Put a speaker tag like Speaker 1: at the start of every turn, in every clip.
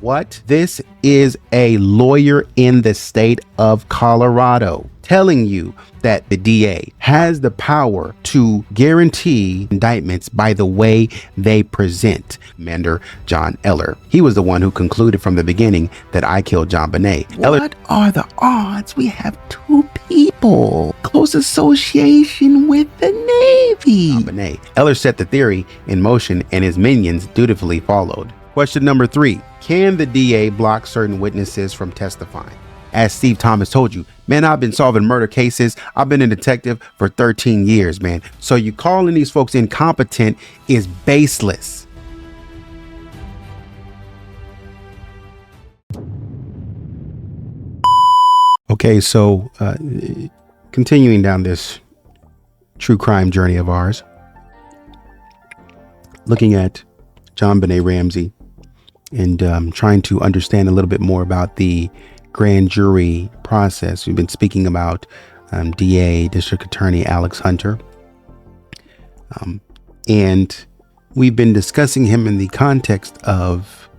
Speaker 1: What? This is a lawyer in the state of Colorado telling you that the DA has the power to guarantee indictments by the way they present. Commander John Eller. He was the one who concluded from the beginning that I killed JonBenet. What are the odds we have two people close association with the Navy? JonBenet. Eller set the theory in motion and his minions dutifully followed. Question number 3. Can the DA block certain witnesses from testifying? As Steve Thomas told you, man, I've been solving murder cases. I've been a detective for 13 years, man. So you calling these folks incompetent is baseless. Okay, so continuing down this true crime journey of ours, looking at JonBenét Ramsey and trying to understand a little bit more about the grand jury process. We've been speaking about DA, District Attorney Alex Hunter, and we've been discussing him in the context of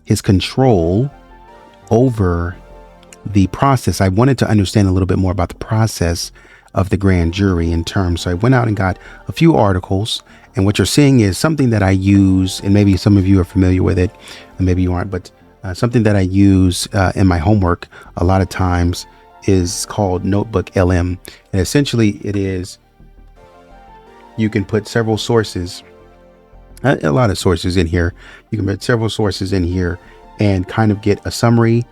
Speaker 1: his control over the process. I wanted to understand a little bit more about the process of the grand jury in terms. So I went out and got a few articles, and what you're seeing is something that I use, and maybe some of you are familiar with it, and maybe you aren't, but something that I use in my homework a lot of times is called Notebook LM. And essentially it is, you can put several sources, a lot of sources in here. You can put several sources in here and kind of get a summary.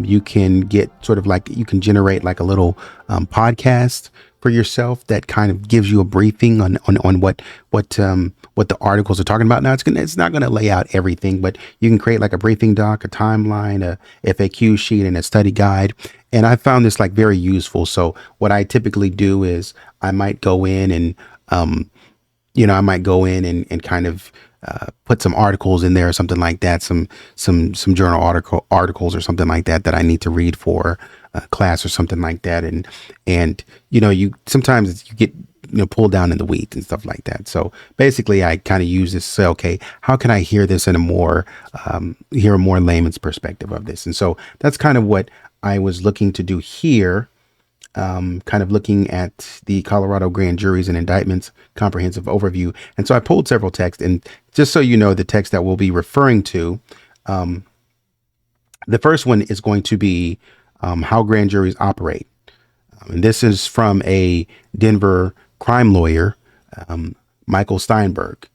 Speaker 1: You can get sort of like, you can generate like a little podcast for yourself that kind of gives you a briefing on what the articles are talking about. Now it's not going to lay out everything, but you can create like a briefing doc, a timeline, a FAQ sheet, and a study guide. And I found this like very useful. So what I typically do is I might go in and kind of put some articles in there or something like that, some journal articles or something like that I need to read for class or something like that. And you sometimes you get pulled down in the weeds and stuff like that. So basically I kind of use this to say, okay, how can I hear this in a more layman's perspective of this? And so that's kind of what I was looking to do here. Kind of looking at the Colorado grand juries and indictments comprehensive overview. And so I pulled several texts, and just so you know, the text that we'll be referring to, the first one is going to be how grand juries operate. And this is from a Denver crime lawyer, Michael Steinberg.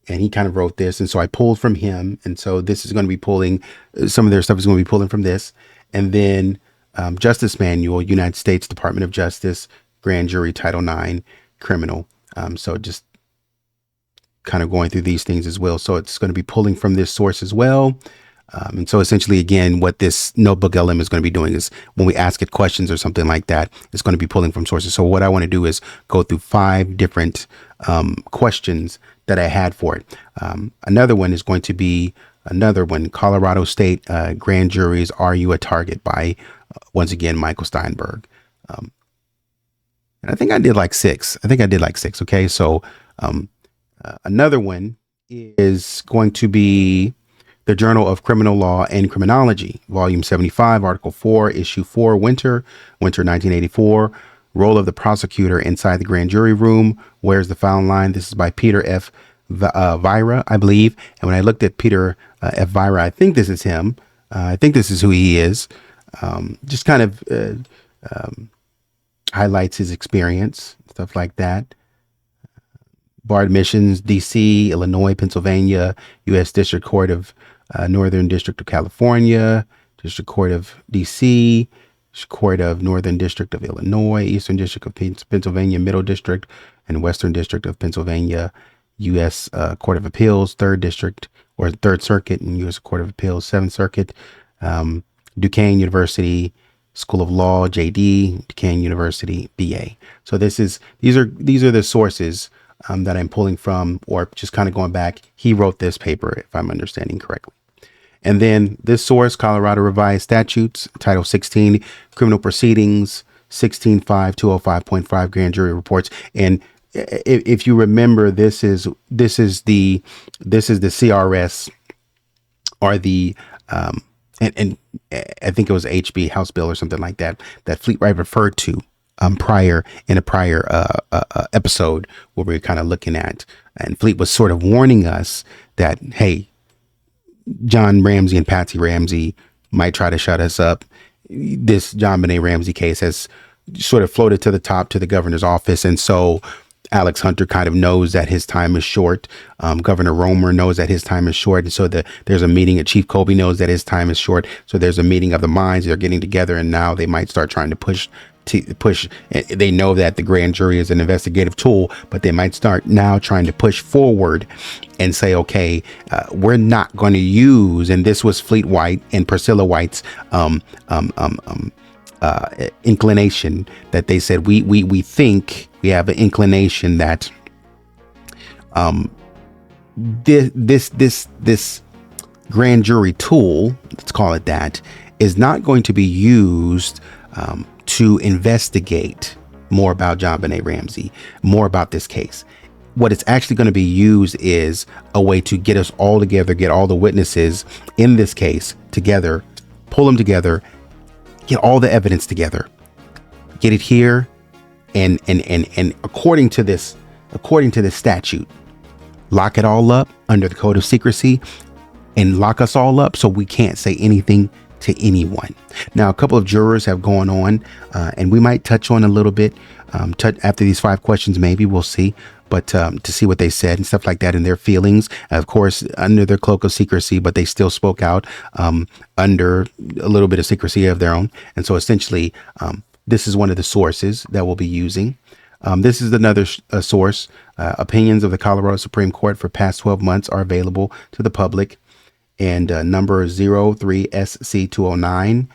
Speaker 1: And he kind of wrote this. And so I pulled from him. And so this is going to be pulling, some of their stuff is going to be pulling from this. And then Justice Manual, United States Department of Justice, Grand Jury, Title IX, Criminal. So just kind of going through these things as well. So it's going to be pulling from this source as well. And so essentially, again, what this Notebook LM is going to be doing is when we ask it questions or something like that, it's going to be pulling from sources. So what I want to do is go through 5 different questions that I had for it. Another one is going to be Colorado State grand juries, are you a target, by once again Michael Steinberg. And I think I did like 6. Okay, so another one is going to be the Journal of Criminal Law and Criminology, Volume 75, Article 4, Issue 4, Winter 1984. Role of the prosecutor inside the grand jury room. Where's the found line? This is by Peter F. Vira, I believe. And when I looked at Peter F. Vira, I think this is him. I think this is who he is. Just kind of highlights his experience, stuff like that. Bar admissions, D.C., Illinois, Pennsylvania, U.S. District Court of Northern District of California, District Court of D.C., Court of Northern District of Illinois, Eastern District of Pennsylvania, Middle District, and Western District of Pennsylvania, U.S. Court of Appeals, 3rd District or 3rd Circuit, and U.S. Court of Appeals, 7th Circuit, Duquesne University School of Law, JD, Duquesne University, BA. So these are the sources that I'm pulling from, or just kind of going back. He wrote this paper, if I'm understanding correctly. And then this source, Colorado Revised Statutes, Title 16, Criminal Proceedings, 16.5, Grand Jury Reports. And if you remember, this is the CRS are the and I think it was HB House Bill or something like that that Fleetwright referred to prior in a prior episode where we were kind of looking at, and Fleet was sort of warning us that, hey, John Ramsey and Patsy Ramsey might try to shut us up. This JonBenét Ramsey case has sort of floated to the top to the governor's office, and so Alex Hunter kind of knows that his time is short. Governor Romer knows that his time is short. And so there's a meeting, and Chief Kobe knows that his time is short. So there's a meeting of the minds. They're getting together, and now they might start trying to push. They know that the grand jury is an investigative tool, but they might start now trying to push forward and say, okay, we're not going to use, and this was Fleet White and Priscilla White's inclination, that they said we think we have an inclination that this grand jury tool, let's call it that, is not going to be used to investigate more about JonBenét Ramsey, more about this case. What it's actually going to be used is a way to get us all together, get all the witnesses in this case together, pull them together, get all the evidence together, get it here, and according to this statute, lock it all up under the code of secrecy and lock us all up so we can't say anything to anyone. Now, a couple of jurors have gone on, and we might touch on a little bit after these 5 questions, maybe we'll see, but to see what they said and stuff like that and their feelings, of course, under their cloak of secrecy, but they still spoke out under a little bit of secrecy of their own. And so essentially, this is one of the sources that we'll be using. This is another source. Opinions of the Colorado Supreme Court for past 12 months are available to the public. And number 03SC209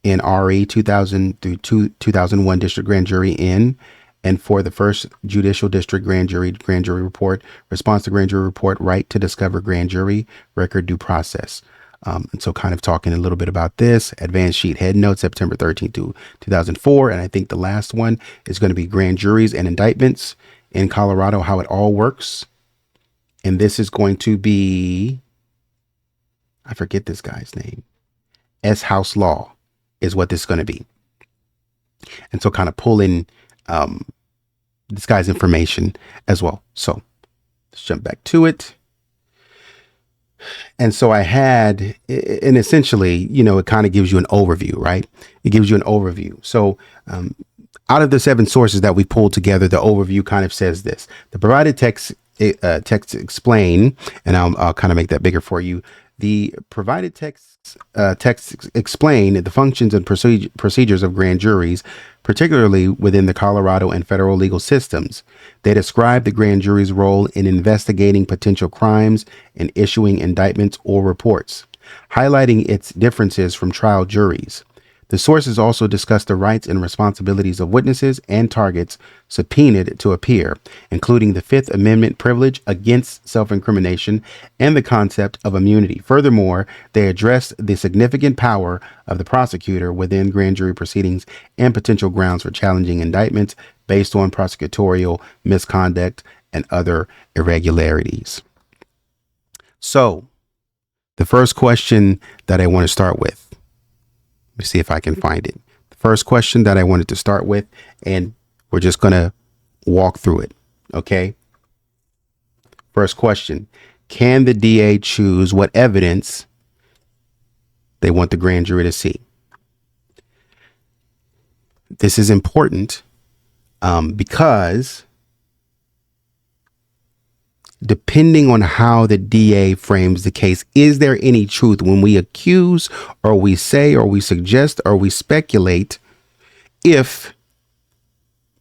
Speaker 1: in RE 2000 through 2001 District Grand Jury in, and for the first Judicial District Grand Jury report, response to grand jury report, right to discover grand jury record due process. And so kind of talking a little bit about this, advance sheet head note, September 13th to 2004. And I think the last one is going to be grand juries and indictments in Colorado, how it all works. And this is going to be, I forget this guy's name. S House Law is what this is going to be. And so kind of pull in this guy's information as well. So let's jump back to it. And so I had, and essentially, it kind of gives you an overview, right? It gives you an overview. So out of the 7 sources that we pulled together, the overview kind of says this: the provided text explain, and I'll kind of make that bigger for you. The provided texts explain the functions and procedures of grand juries, particularly within the Colorado and federal legal systems. They describe the grand jury's role in investigating potential crimes and issuing indictments or reports, highlighting its differences from trial juries. The sources also discuss the rights and responsibilities of witnesses and targets subpoenaed to appear, including the Fifth Amendment privilege against self-incrimination and the concept of immunity. Furthermore, they address the significant power of the prosecutor within grand jury proceedings and potential grounds for challenging indictments based on prosecutorial misconduct and other irregularities. So, the first question that I want to start with, let me see if I can find it. The first question that I wanted to start with, and we're just going to walk through it. Okay. First question: can the DA choose what evidence they want the grand jury to see? This is important because depending on how the DA frames the case, is there any truth when we accuse or we say or we suggest or we speculate if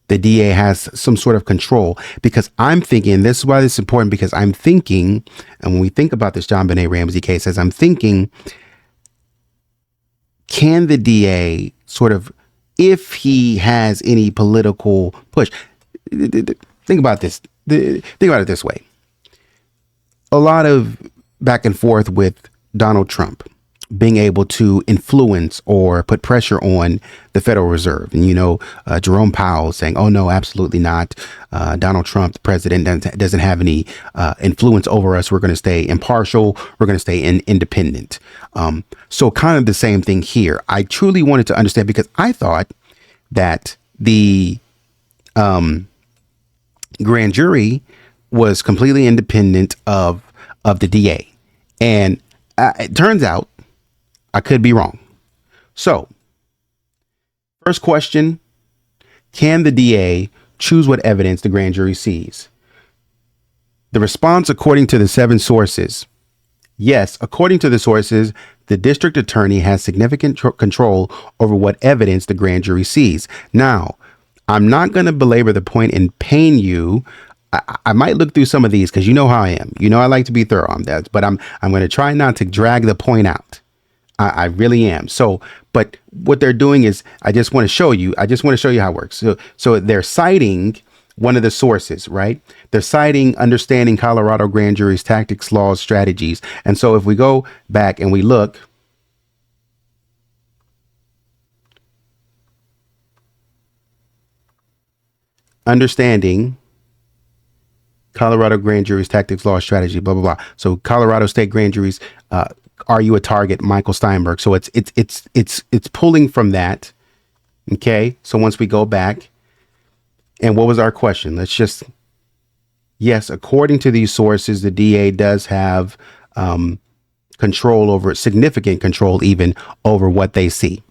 Speaker 1: the DA has some sort of control? Because I'm thinking, this is why this is important, because I'm thinking, and when we think about this JonBenét Ramsey case, as I'm thinking, can the DA sort of, if he has any political push, think about this, think about it this way. A lot of back and forth with Donald Trump, being able to influence or put pressure on the Federal Reserve. And, Jerome Powell saying, oh, no, absolutely not. Donald Trump, the president, doesn't have any influence over us. We're going to stay impartial. We're going to stay independent. So kind of the same thing here. I truly wanted to understand, because I thought that the grand jury was completely independent of the DA. And it turns out I could be wrong. So, first question, can the DA choose what evidence the grand jury sees? The response, according to the 7 sources, yes, according to the sources, the district attorney has significant control over what evidence the grand jury sees. Now, I'm not going to belabor the point and pain you. I might look through some of these because you know how I am. I like to be thorough on that, but I'm going to try not to drag the point out. I really am. So, but what they're doing is, I just want to show you how it works. So they're citing one of the sources, right? They're citing Understanding Colorado Grand Jury's Tactics, Laws, Strategies. And so if we go back and we look, Understanding Colorado Grand Jury's Tactics, Law, Strategy, blah, blah, blah. So Colorado State Grand Juries, Are You a Target? Michael Steinberg. So it's pulling from that. Okay. So once we go back, and what was our question? Yes, according to these sources, the DA does have significant control even over what they see.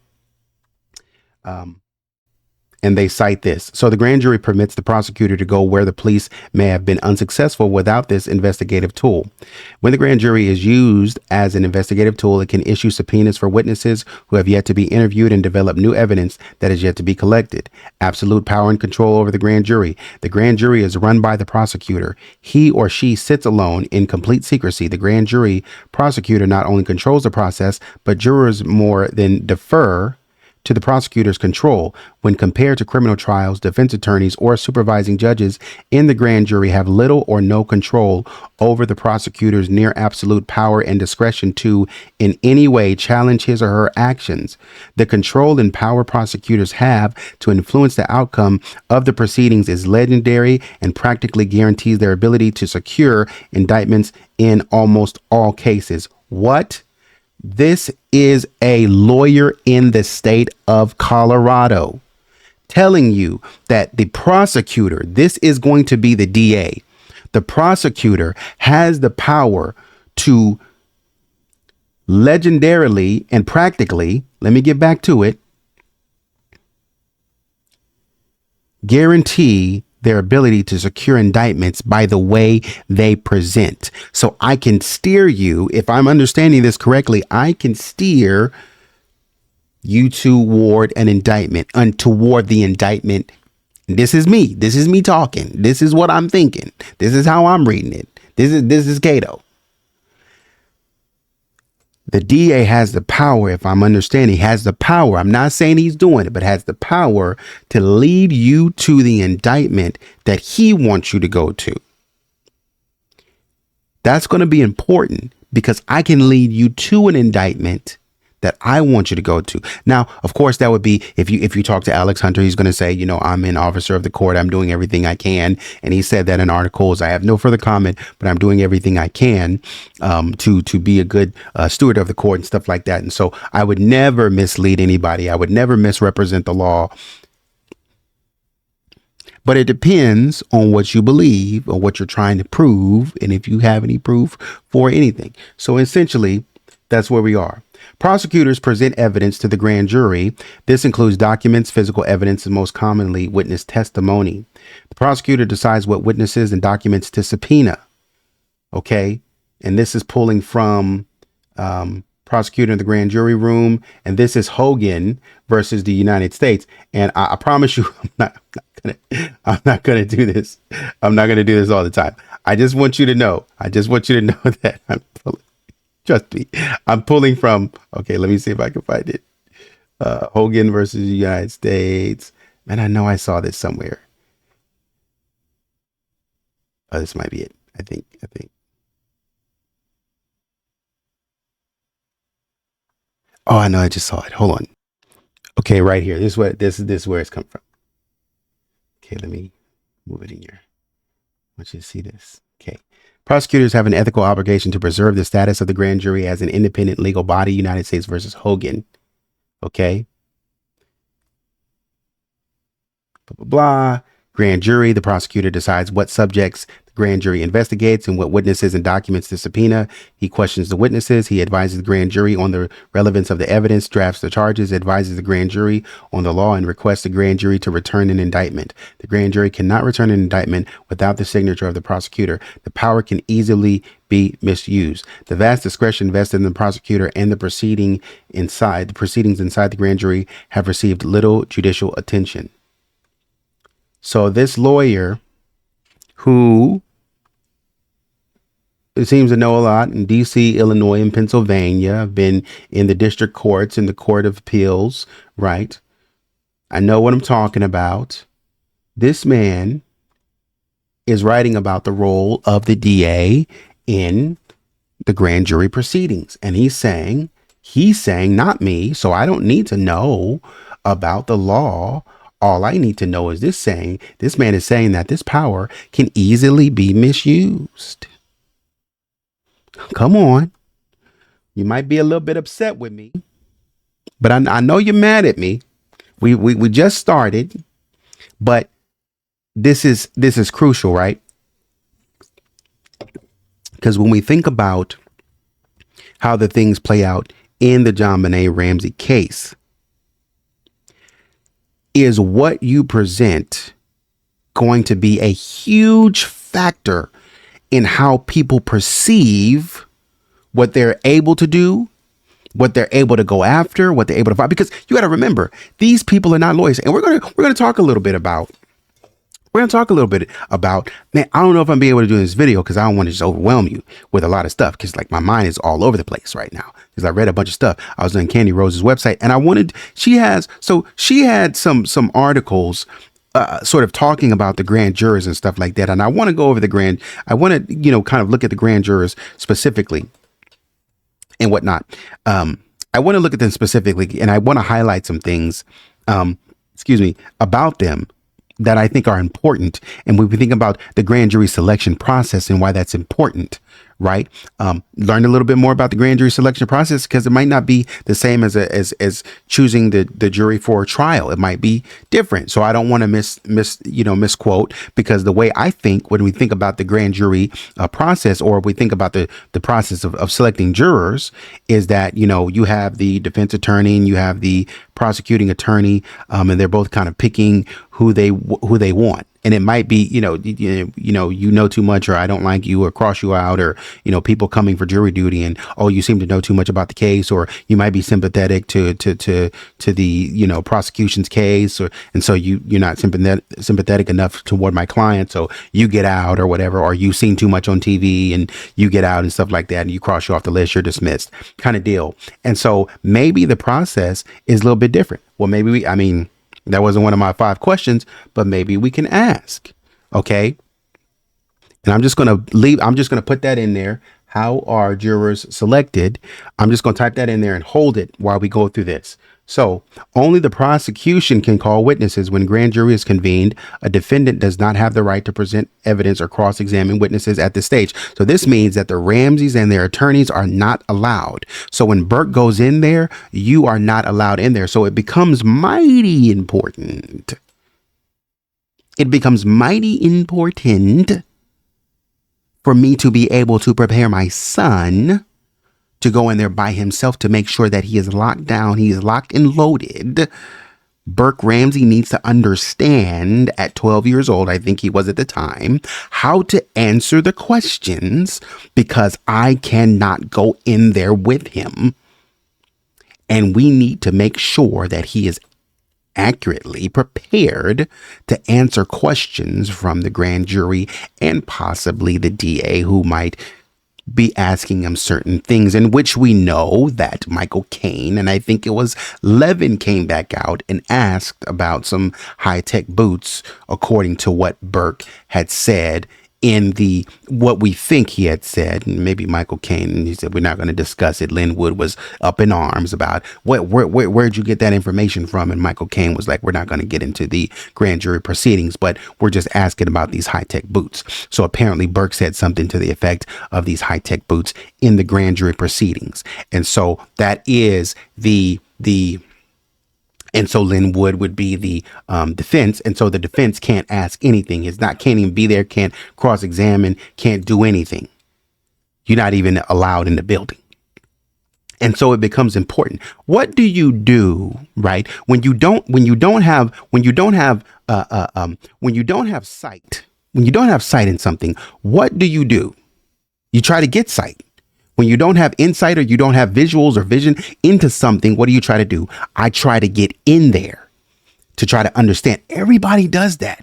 Speaker 1: And they cite this. So the grand jury permits the prosecutor to go where the police may have been unsuccessful without this investigative tool. When the grand jury is used as an investigative tool, it can issue subpoenas for witnesses who have yet to be interviewed and develop new evidence that is yet to be collected. Absolute power and control over the grand jury. The grand jury is run by the prosecutor. He or she sits alone in complete secrecy. The grand jury prosecutor not only controls the process, but jurors more than defer to the prosecutor's control. When compared to criminal trials, defense attorneys or supervising judges in the grand jury have little or no control over the prosecutor's near absolute power and discretion to, in any way, challenge his or her actions. The control and power prosecutors have to influence the outcome of the proceedings is legendary and practically guarantees their ability to secure indictments in almost all cases. What? This is a lawyer in the state of Colorado telling you that the prosecutor, this is going to be the DA. The prosecutor has the power to legendarily and practically, let me get back to it, guarantee their ability to secure indictments by the way they present. So I can steer you, if I'm understanding this correctly, I can steer you toward an indictment and toward the indictment. This is me. This is me talking. This is what I'm thinking. This is how I'm reading it. This is Cato. The DA has the power, if I'm understanding, has the power. I'm not saying he's doing it, but has the power to lead you to the indictment that he wants you to go to. That's going to be important because I can lead you to an indictment that I want you to go to. Now, of course, that would be if you talk to Alex Hunter, he's going to say, I'm an officer of the court. I'm doing everything I can. And he said that in articles. I have no further comment, but I'm doing everything I can to be a good steward of the court and stuff like that. And so I would never mislead anybody. I would never misrepresent the law. But it depends on what you believe or what you're trying to prove. And if you have any proof for anything. So essentially, that's where we are. Prosecutors present evidence to the grand jury. This includes documents, physical evidence, and most commonly witness testimony. The prosecutor decides what witnesses and documents to subpoena. Okay. And this is pulling from prosecutor in the grand jury room. And this is Hogan versus the United States. And I promise you, I'm not gonna do this. I'm not gonna do this all the time. I just want you to know that trust me, I'm pulling from, okay, let me see if I can find it. Hogan versus the United States. Man, I know I saw this somewhere. Oh, this might be it. I think. Oh, I know. I just saw it. Hold on. Okay, right here. This is where it's come from. Okay, let me move it in here. I want you to see this. Okay. Prosecutors have an ethical obligation to preserve the status of the grand jury as an independent legal body, United States versus Hogan. Okay. Blah, blah, blah. Grand jury, the prosecutor decides what subjects the grand jury investigates and what witnesses and documents to subpoena. He questions the witnesses. He advises the grand jury on the relevance of the evidence, drafts the charges, advises the grand jury on the law, and requests the grand jury to return an indictment. The grand jury cannot return an indictment without the signature of the prosecutor. The power can easily be misused. The vast discretion vested in the prosecutor and the proceedings inside the grand jury have received little judicial attention. So this lawyer, who seems to know a lot in D.C., Illinois, and Pennsylvania, have been in the district courts, in the Court of Appeals, right? I know what I'm talking about. This man is writing about the role of the DA in the grand jury proceedings. And he's saying, not me, so I don't need to know about the law. All I need to know is this man is saying that this power can easily be misused. Come on. You might be a little bit upset with me, but I know you're mad at me. We just started, but this is crucial, right? Because when we think about how the things play out in the JonBenét Ramsey case, is what you present going to be a huge factor in how people perceive what they're able to do, what they're able to go after, what they're able to fight? Because you got to remember, these people are not lawyers, and we're gonna talk a little bit about. Man, I don't know if I'm be able to do this video because I don't want to just overwhelm you with a lot of stuff, because like my mind is all over the place right now because I read a bunch of stuff. I was on Candy Rose's website, and she had some articles sort of talking about the grand jurors and stuff like that. And I want to go over I want to, kind of look at the grand jurors specifically and whatnot. I want to look at them specifically, and I want to highlight some things, about them that I think are important. And when we think about the grand jury selection process and why that's important, right? Learn a little bit more about the grand jury selection process, because it might not be the same as choosing the jury for a trial. It might be different. So I don't want to misquote, because the way I think when we think about the grand jury process, or we think about the process of selecting jurors, is that, you have the defense attorney and you have the prosecuting attorney, and they're both kind of picking who they want. And it might be, you know too much, or I don't like you, or cross you out, or, people coming for jury duty and, oh, you seem to know too much about the case, or you might be sympathetic to the, prosecution's case, and so you're not sympathetic enough toward my client. So you get out or whatever, or you've seen too much on TV and you get out and stuff like that. And you cross you off the list, you're dismissed, kind of deal. And so maybe the process is a little bit different. Well, that wasn't one of my 5 questions, but maybe we can ask. Okay. And I'm just going to put that in there. How are jurors selected? I'm just going to type that in there and hold it while we go through this. So only the prosecution can call witnesses when grand jury is convened. A defendant does not have the right to present evidence or cross-examine witnesses at this stage. So this means that the Ramseys and their attorneys are not allowed. So when Burke goes in there, you are not allowed in there. So it becomes mighty important. For me to be able to prepare my son to go in there by himself to make sure that he is locked down, he is locked and loaded. Burke Ramsey needs to understand at 12 years old, I think he was at the time, how to answer the questions, because I cannot go in there with him. And we need to make sure that he is accurately prepared to answer questions from the grand jury and possibly the DA, who might be asking him certain things, in which we know that Michael Caine, and I think it was Levin, came back out and asked about some high-tech boots, according to what Burke had said in the what we think he had said. And maybe Michael Caine, and he said we're not going to discuss it. Linwood was up in arms about where'd you get that information from? And Michael Caine was like, we're not going to get into the grand jury proceedings, but we're just asking about these high-tech boots. So apparently Burke said something to the effect of these high-tech boots in the grand jury proceedings. And so that is and so Linwood would be the defense. And so the defense can't ask anything. Can't even be there, can't cross-examine, can't do anything. You're not even allowed in the building. And so it becomes important. What do you do, right? When you don't have sight in something, what do? You try to get sight. When you don't have insight or you don't have visuals or vision into something, what do you try to do? I try to get in there to try to understand. Everybody does that,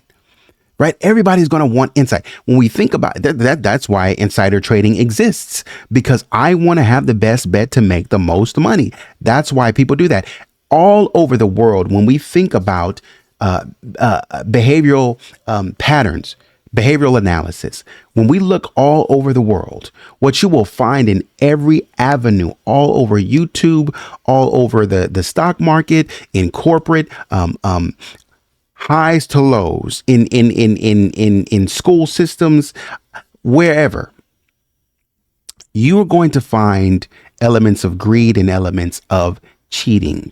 Speaker 1: right? Everybody's going to want insight. When we think about that's why insider trading exists, because I want to have the best bet to make the most money. That's why people do that all over the world. When we think about behavioral patterns, behavioral analysis, when we look all over the world, what you will find in every avenue, all over YouTube, all over the stock market, in corporate, highs to lows, in school systems, wherever, you are going to find elements of greed and elements of cheating.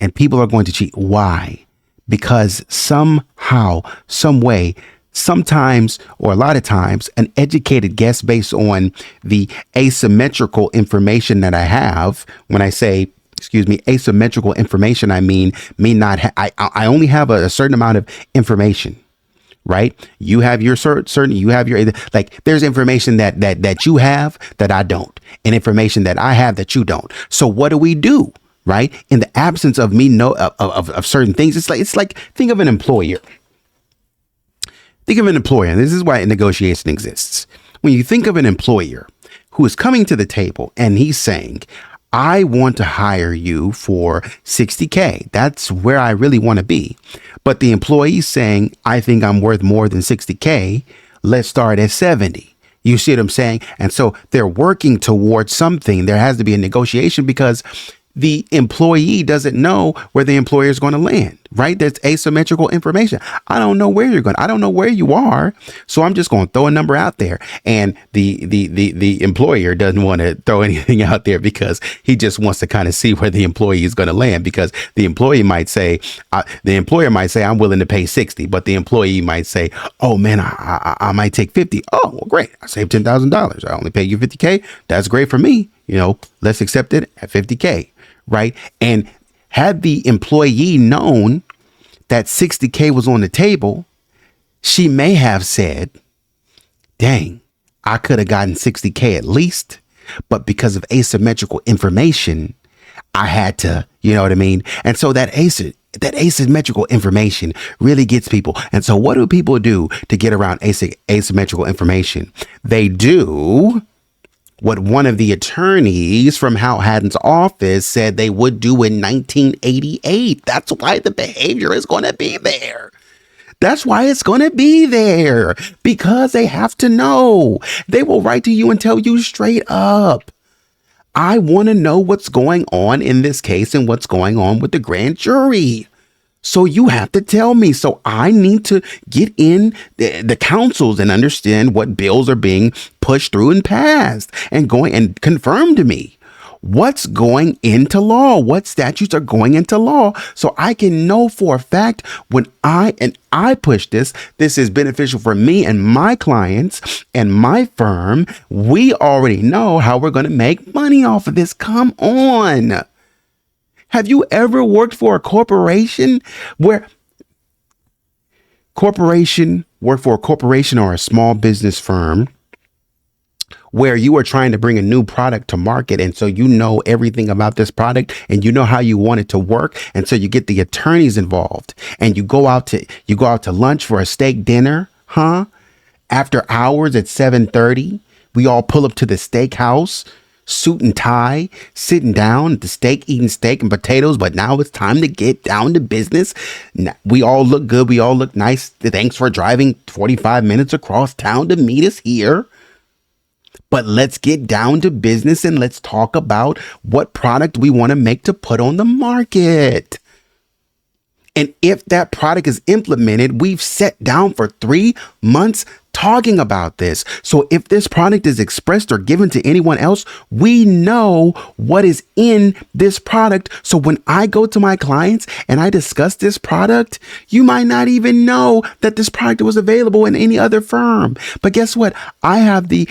Speaker 1: And people are going to cheat. Why? Because somehow, some way, sometimes, or a lot of times, an educated guess based on the asymmetrical information that I have. When I say, asymmetrical information, I mean I only have a certain amount of information, right? You have your there's information that you have that I don't, and information that I have that you don't. So what do we do, right? In the absence of me of certain things, it's like think of an employer. Think of an employer, and this is why negotiation exists. When you think of an employer who is coming to the table and he's saying, I want to hire you for $60K. That's where I really want to be. But the employee's saying, I think I'm worth more than $60K. Let's start at 70. You see what I'm saying? And so they're working towards something. There has to be a negotiation because the employee doesn't know where the employer is going to land, right? That's asymmetrical information. I don't know where you're going. I don't know where you are. So I'm just going to throw a number out there. And the employer doesn't want to throw anything out there because he just wants to kind of see where the employee is going to land, because the employer might say, I'm willing to pay 60, but the employee might say, oh man, I might take 50. Oh, well, great. I saved $10,000. I only pay you 50K. That's great for me. Let's accept it at 50K. Right. And had the employee known that 60K was on the table, she may have said, dang, I could have gotten 60K at least. But because of asymmetrical information, I had to, you know what I mean? And so that asymmetrical information really gets people. And so what do people do to get around asymmetrical information? They do what one of the attorneys from Hal Haddon's office said they would do in 1988. That's why the behavior is going to be there. That's why it's going to be there, because they have to know. They will write to you and tell you straight up, I want to know what's going on in this case and what's going on with the grand jury. So you have to tell me. So I need to get in the councils and understand what bills are being pushed through and passed, and going and confirm to me what's going into law, what statutes are going into law, so I can know for a fact when I push this is beneficial for me and my clients and my firm. We already know how we're going to make money off of this. Come on. Have you ever worked for a corporation or a small business firm where you are trying to bring a new product to market? And so you know everything about this product and you know how you want it to work. And so you get the attorneys involved and you go out to lunch for a steak dinner, After hours at 7:30, we all pull up to the steakhouse suit and tie, sitting down at the steak, eating steak and potatoes. But now it's time to get down to business. We all look good. We all look nice. Thanks for driving 45 minutes across town to meet us here. But let's get down to business and let's talk about what product we want to make to put on the market. And if that product is implemented, we've sat down for 3 months talking about this. So if this product is expressed or given to anyone else, we know what is in this product. So when I go to my clients and I discuss this product, you might not even know that this product was available in any other firm. But guess what? I have the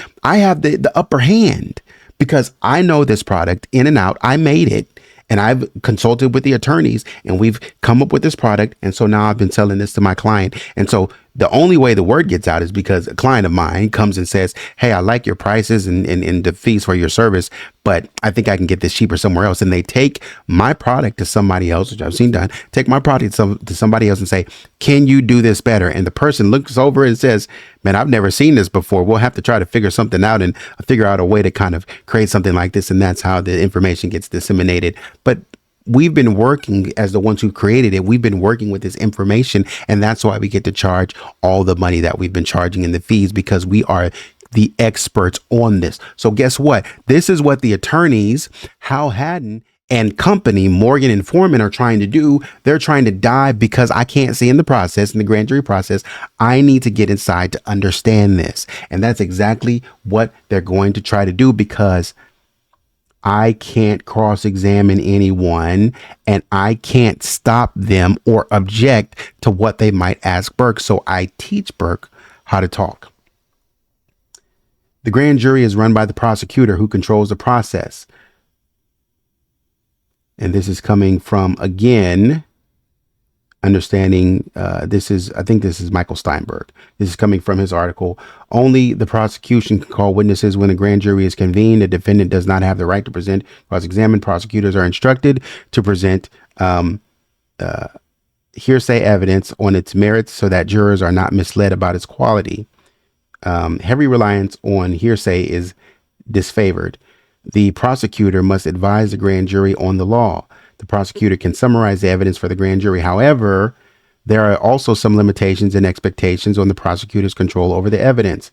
Speaker 1: upper hand because I know this product in and out. I made it. And I've consulted with the attorneys and we've come up with this product. And so now I've been selling this to my client. And so the only way the word gets out is because a client of mine comes and says, hey, I like your prices and the fees for your service, but I think I can get this cheaper somewhere else. And they take my product to somebody else, which I've seen done, take my product to somebody else and say, can you do this better? And the person looks over and says, man, I've never seen this before. We'll have to try to figure something out and figure out a way to kind of create something like this. And that's how the information gets disseminated. But we've been working as the ones who created it. We've been working with this information. And that's why we get to charge all the money that we've been charging in the fees, because we are the experts on this. So guess what? This is what the attorneys, Hal Haddon and company, Morgan and Foreman, are trying to do. They're trying to dive because I can't see in the process, in the grand jury process. I need to get inside to understand this. And that's exactly what they're going to try to do, because I can't cross-examine anyone and I can't stop them or object to what they might ask Burke. So I teach Burke how to talk. The grand jury is run by the prosecutor, who controls the process. And this is coming from, again, understanding, I think this is Michael Steinberg. This is coming from his article. Only the prosecution can call witnesses when a grand jury is convened. A defendant does not have the right to present cross-examine. Prosecutors are instructed to present hearsay evidence on its merits so that jurors are not misled about its quality. Heavy reliance on hearsay is disfavored. The prosecutor must advise the grand jury on the law. The prosecutor can summarize the evidence for the grand jury. However, there are also some limitations and expectations on the prosecutor's control over the evidence.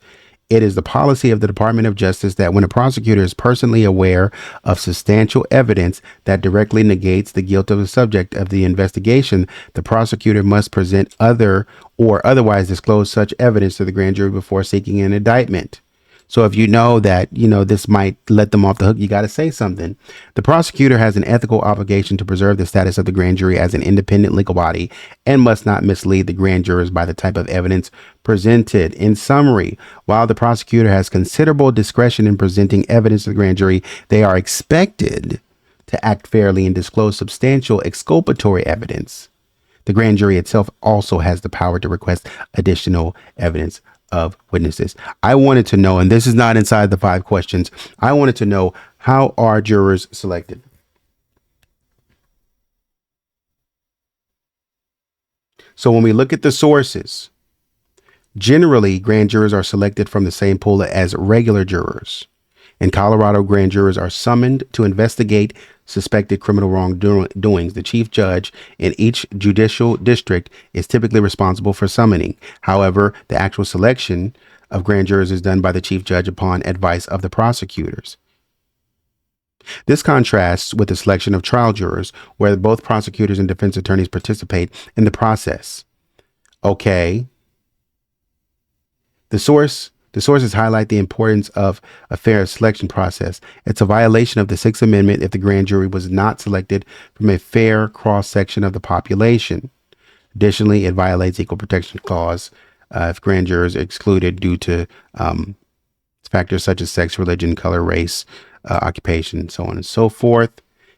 Speaker 1: It is the policy of the Department of Justice that when a prosecutor is personally aware of substantial evidence that directly negates the guilt of the subject of the investigation, the prosecutor must present other or otherwise disclose such evidence to the grand jury before seeking an indictment. So if you know that, this might let them off the hook, you got to say something. The prosecutor has an ethical obligation to preserve the status of the grand jury as an independent legal body and must not mislead the grand jurors by the type of evidence presented. In summary, while the prosecutor has considerable discretion in presenting evidence to the grand jury, they are expected to act fairly and disclose substantial exculpatory evidence. The grand jury itself also has the power to request additional evidence of witnesses. I wanted to know, and this is not inside the 5 questions, I wanted to know, how are jurors selected? So when we look at the sources, generally grand jurors are selected from the same pool as regular jurors. In Colorado, grand jurors are summoned to investigate suspected criminal wrongdoings. The chief judge in each judicial district is typically responsible for summoning. However, the actual selection of grand jurors is done by the chief judge upon advice of the prosecutors. This contrasts with the selection of trial jurors, where both prosecutors and defense attorneys participate in the process. Okay. The sources highlight the importance of a fair selection process. It's a violation of the Sixth Amendment if the grand jury was not selected from a fair cross-section of the population. Additionally, it violates Equal Protection Clause if grand jurors are excluded due to factors such as sex, religion, color, race, occupation, so on and so forth.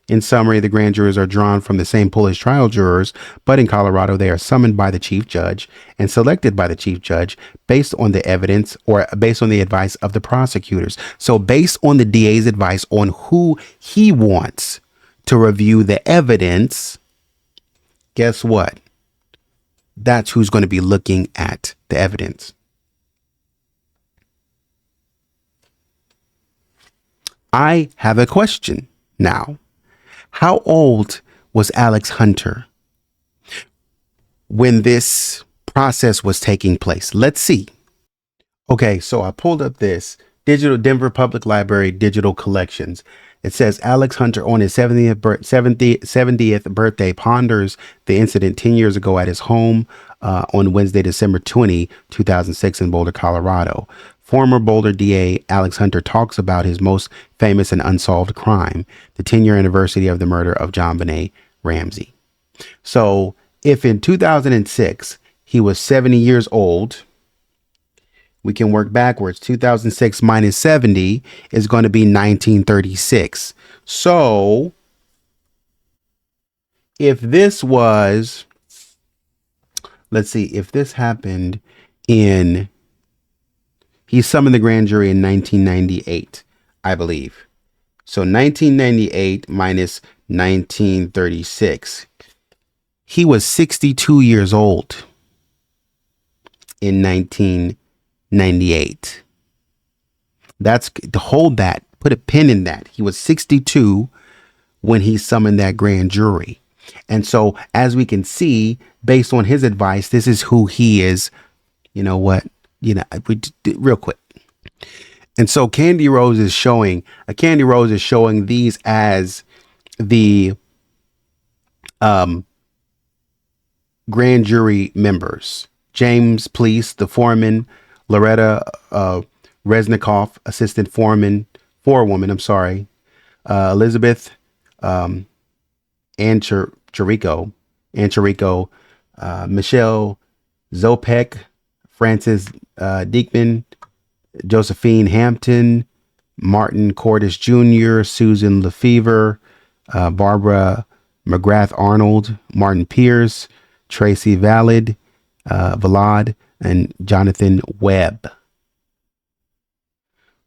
Speaker 1: In summary, the grand jurors are drawn from the same pool as trial jurors, but in Colorado, they are summoned by the chief judge and selected by the chief judge based on the evidence or based on the advice of the prosecutors. So based on the DA's advice on who he wants to review the evidence, guess what? That's who's going to be looking at the evidence. I have a question now. How old was Alex Hunter when this process was taking place? Let's see. Okay, so I pulled up this digital Denver Public Library digital collections. It says Alex Hunter on his 70th birthday ponders the incident 10 years ago at his home on Wednesday, December 20, 2006 in Boulder, Colorado. Former Boulder DA Alex Hunter talks about his most famous and unsolved crime, the 10-year anniversary of the murder of JonBenét Ramsey. So if in 2006 he was 70 years old, we can work backwards. 2006 minus 70 is going to be 1936. So if this was, let's see, if this happened in, he summoned the grand jury in 1998, I believe. So 1998 minus 1936. He was 62 years old in 1998. That's to hold that, put a pin in that. He was 62 when he summoned that grand jury. And so as we can see, based on his advice, this is who he is. You know what? Real quick. And so Candy Rose is showing these as the grand jury members. James Police, the foreman, Loretta Resnikoff, assistant forewoman, Elizabeth Ancherico, Michelle Zopek, Francis Diekman, Josephine Hampton, Martin Cordes Jr., Susan Lefevre, Barbara McGrath Arnold, Martin Pierce, Tracy Valad, and Jonathan Webb.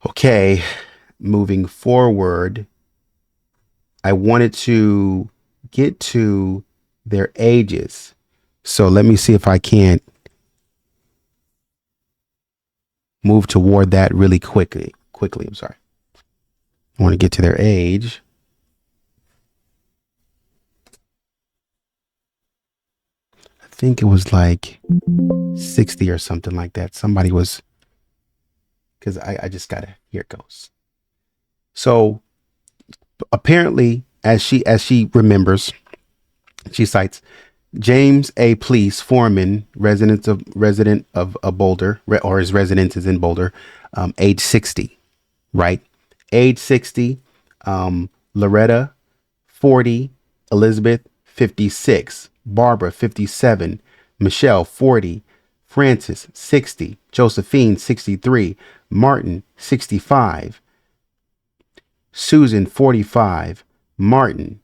Speaker 1: Okay, moving forward, I wanted to get to their ages. So let me see if I can't move toward that really quickly. I'm sorry. I want to get to their age. I think it was like 60 or something like that. Somebody was, because I just gotta, here it goes. So apparently, as she remembers, she cites James A. Police, foreman, resident of Boulder, or his residence is in Boulder, age 60, right? Age 60, Loretta, 40, Elizabeth, 56, Barbara, 57, Michelle, 40, Francis, 60, Josephine, 63, Martin, 65, Susan, 45, Martin,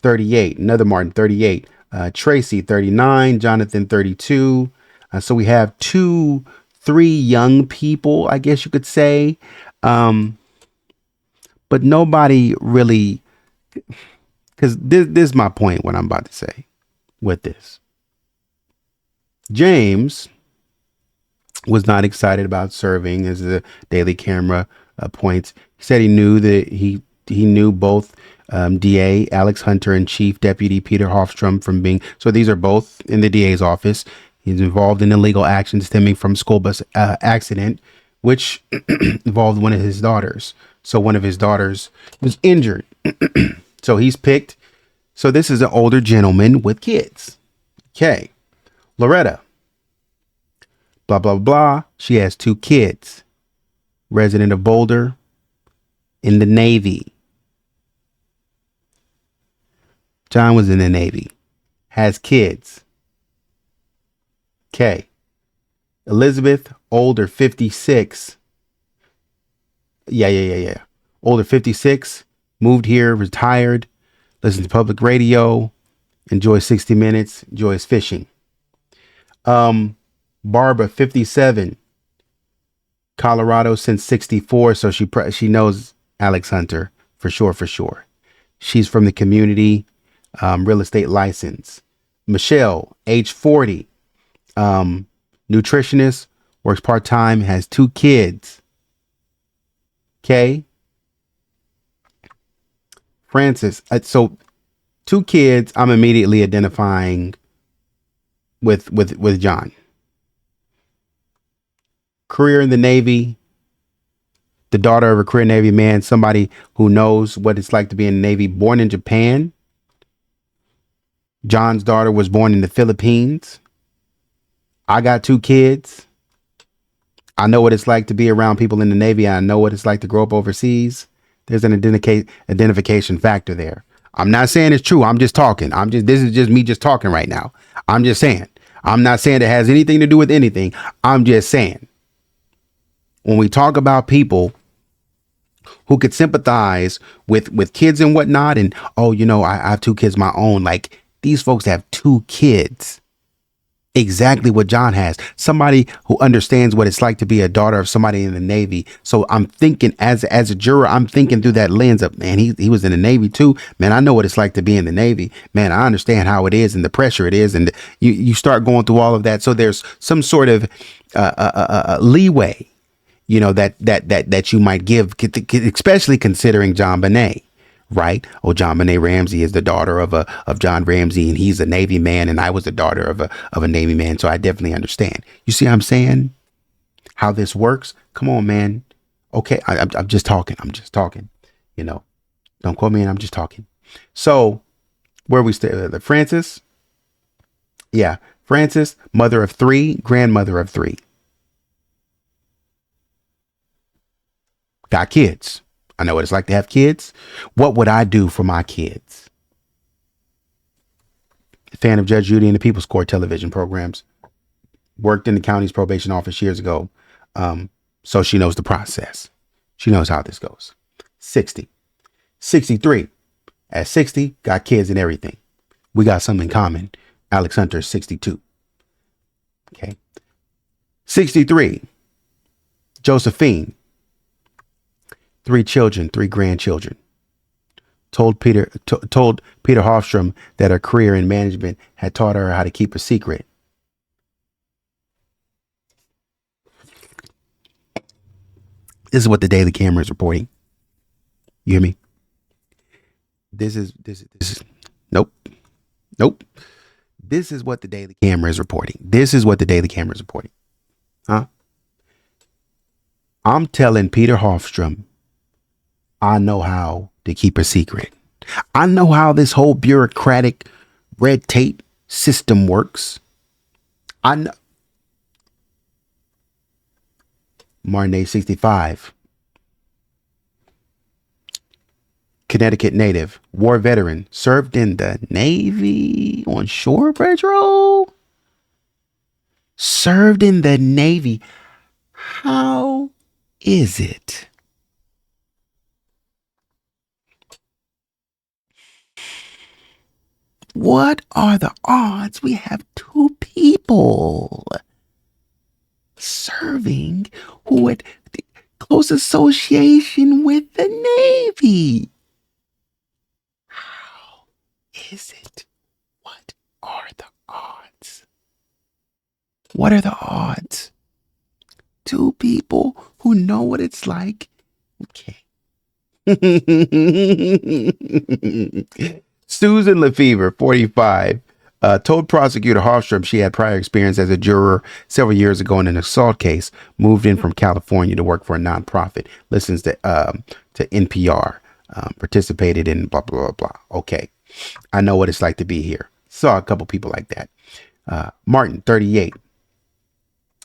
Speaker 1: 38, another Martin, 38, Tracy, 39, Jonathan, 32. So we have 3 young people, I guess you could say. But nobody really, because this is my point, what I'm about to say with this. James was not excited about serving as the Daily Camera points. He said he knew that he knew both DA Alex Hunter and Chief Deputy Peter Hofstrom from being, so these are both in the DA's office. He's involved in illegal actions stemming from school bus accident, which involved one of his daughters. So one of his daughters was injured. So he's picked. So this is an older gentleman with kids. Okay. Loretta. Blah, blah, blah. She has 2 kids. Resident of Boulder. In the Navy. John was in the Navy. Has kids. Okay. Elizabeth, older, 56. Yeah. Older, 56. Moved here, retired. Listens to public radio. Enjoys 60 Minutes. Enjoys fishing. Barbara, 57. Colorado since 64. So she knows Alex Hunter for sure. She's from the community. Real estate license. Michelle, age 40. Nutritionist, works part-time, has 2 kids. Okay. Francis. So two kids, I'm immediately identifying with John. Career in the Navy, the daughter of a career Navy man, somebody who knows what it's like to be in the Navy, born in Japan. John's daughter was born in the Philippines. I got two kids. I know what it's like to be around people in the Navy. I know what it's like to grow up overseas. There's an identification factor there. I'm not saying it's true. I'm just talking. This is just me just talking right now. I'm just saying. I'm not saying it has anything to do with anything. I'm just saying. When we talk about people who could sympathize with kids and whatnot, and I have two kids of my own. Like, these folks have two kids. Exactly what John has. Somebody who understands what it's like to be a daughter of somebody in the Navy. So I'm thinking as a juror, I'm thinking through that lens of, man, he was in the Navy too. Man, I know what it's like to be in the Navy. Man, I understand how it is and the pressure it is. And you start going through all of that. So there's some sort of leeway, that you might give, especially considering JonBenet. Right? Oh, JonBenét Ramsey is the daughter of John Ramsey, and he's a Navy man, and I was the daughter of a Navy man. So I definitely understand. You see what I'm saying? How this works? Come on, man. Okay, I'm just talking. I'm just talking. Don't quote me, and I'm just talking. So where we stay? Francis. Yeah, Francis, mother of three, grandmother of three. Got kids. I know what it's like to have kids. What would I do for my kids? Fan of Judge Judy and the People's Court television programs. Worked in the county's probation office years ago. So she knows the process. She knows how this goes. 60. 63. At 60, got kids and everything. We got something in common. Alex Hunter is 62. Okay. 63. Josephine. 3 children, 3 grandchildren. Told Peter Hofstrom that her career in management had taught her how to keep a secret. This is what the Daily Camera is reporting. You hear me? This is nope. This is what the Daily Camera is reporting. This is what the Daily Camera is reporting. Huh? I'm telling Peter Hofstrom, I know how to keep a secret. I know how this whole bureaucratic red tape system works. I know. Martin, age 65. Connecticut native, war veteran, served in the Navy on shore patrol. Served in the Navy. How is it? What are the odds we have 2 people serving who had close association with the Navy? How is it? What are the odds? What are the odds? 2 people who know what it's like. Okay. Susan Lefevre, 45, told prosecutor Hofstrom she had prior experience as a juror several years ago in an assault case, moved in from California to work for a nonprofit, listens to NPR, participated in blah, blah, blah, blah. Okay. I know what it's like to be here. Saw a couple people like that. Martin, 38.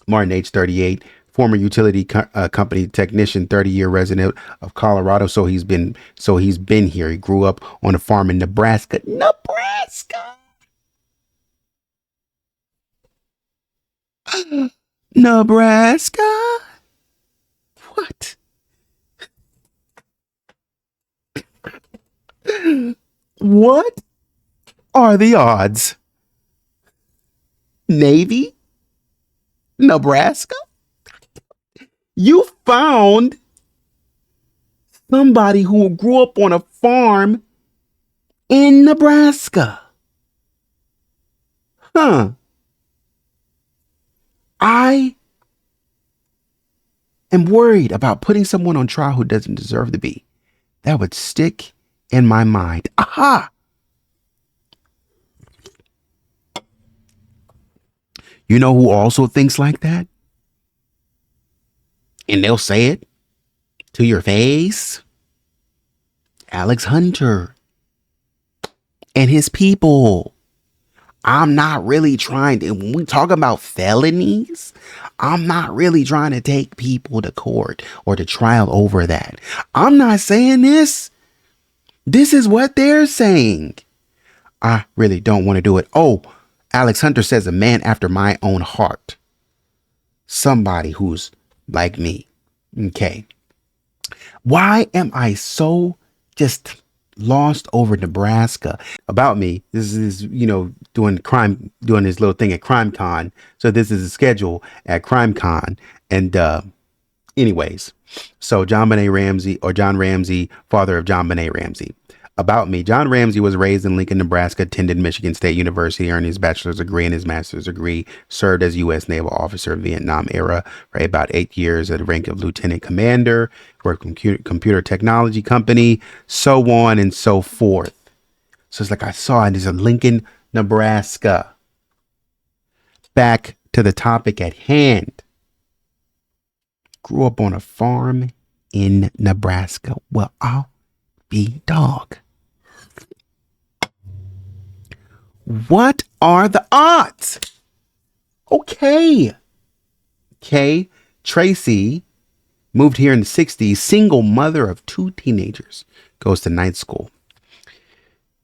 Speaker 1: Martin, age 38. Former utility company technician, 30-year resident of Colorado. So he's been here. He grew up on a farm in Nebraska. Nebraska? What? What are the odds? Navy? Nebraska? You found somebody who grew up on a farm in Nebraska. Huh. I am worried about putting someone on trial who doesn't deserve to be. That would stick in my mind. Aha! You know who also thinks like that? And they'll say it to your face. Alex Hunter and his people. I'm not really trying to, when we talk about felonies, I'm not really trying to take people to court or to trial over that. I'm not saying this. This is what they're saying. I really don't want to do it. Oh, Alex Hunter says a man after my own heart. Somebody who's like me. Okay. Why am I so just lost over Nebraska? About me, this is, doing his little thing at Crime Con. So this is a schedule at Crime Con. And anyways, so JonBenét Ramsey, or John Ramsey, father of JonBenét Ramsey. About me, John Ramsey was raised in Lincoln, Nebraska, attended Michigan State University, earned his bachelor's degree and his master's degree, served as U.S. naval officer in Vietnam era for about 8 years at the rank of lieutenant commander, worked computer technology company, so on and so forth. So it's like I saw it. It's a Lincoln, Nebraska. Back to the topic at hand. Grew up on a farm in Nebraska. Well, I'll be dog. What are the odds? Okay. Tracy moved here in the 60s, single mother of 2 teenagers, goes to night school.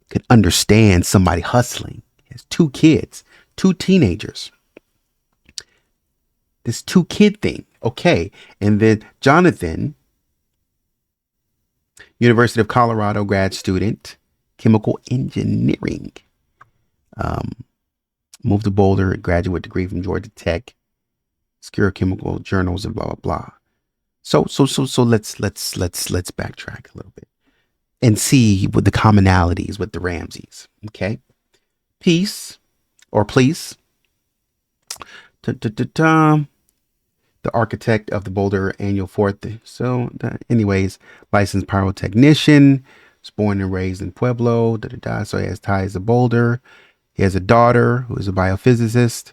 Speaker 1: Could understand somebody hustling. Has 2 kids, 2 teenagers. This 2-kid thing. Okay. And then Jonathan, University of Colorado grad student, chemical engineering. Moved to Boulder, graduate degree from Georgia Tech, secure chemical journals and blah blah blah. So let's backtrack a little bit and see what the commonalities with the Ramseys. Okay, peace or please. The architect of the Boulder Annual 4th. So, anyways, licensed pyrotechnician. Was born and raised in Pueblo. So he has ties to Boulder. He has a daughter who is a biophysicist,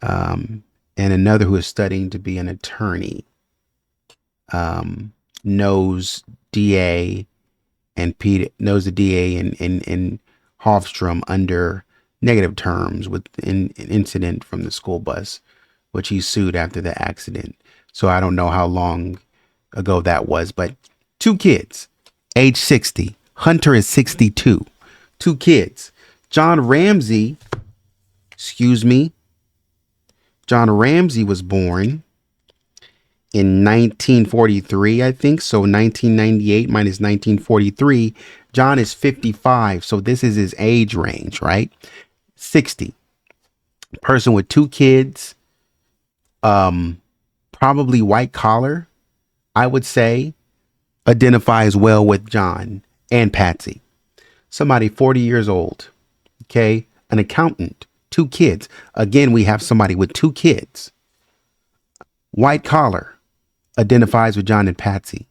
Speaker 1: and another who is studying to be an attorney. Knows DA and Hofstrom under negative terms with an incident from the school bus, which he sued after the accident. So I don't know how long ago that was, but 2 kids, age 60. Hunter is 62. 2 kids. John Ramsey was born in 1943, I think. So 1998 minus 1943. John is 55. So this is his age range, right? 60. Person with 2 kids. Probably white collar, I would say, identifies well with John and Patsy. Somebody 40 years old, okay, an accountant, 2 kids. Again, we have somebody with 2 kids. White collar, identifies with John and Patsy.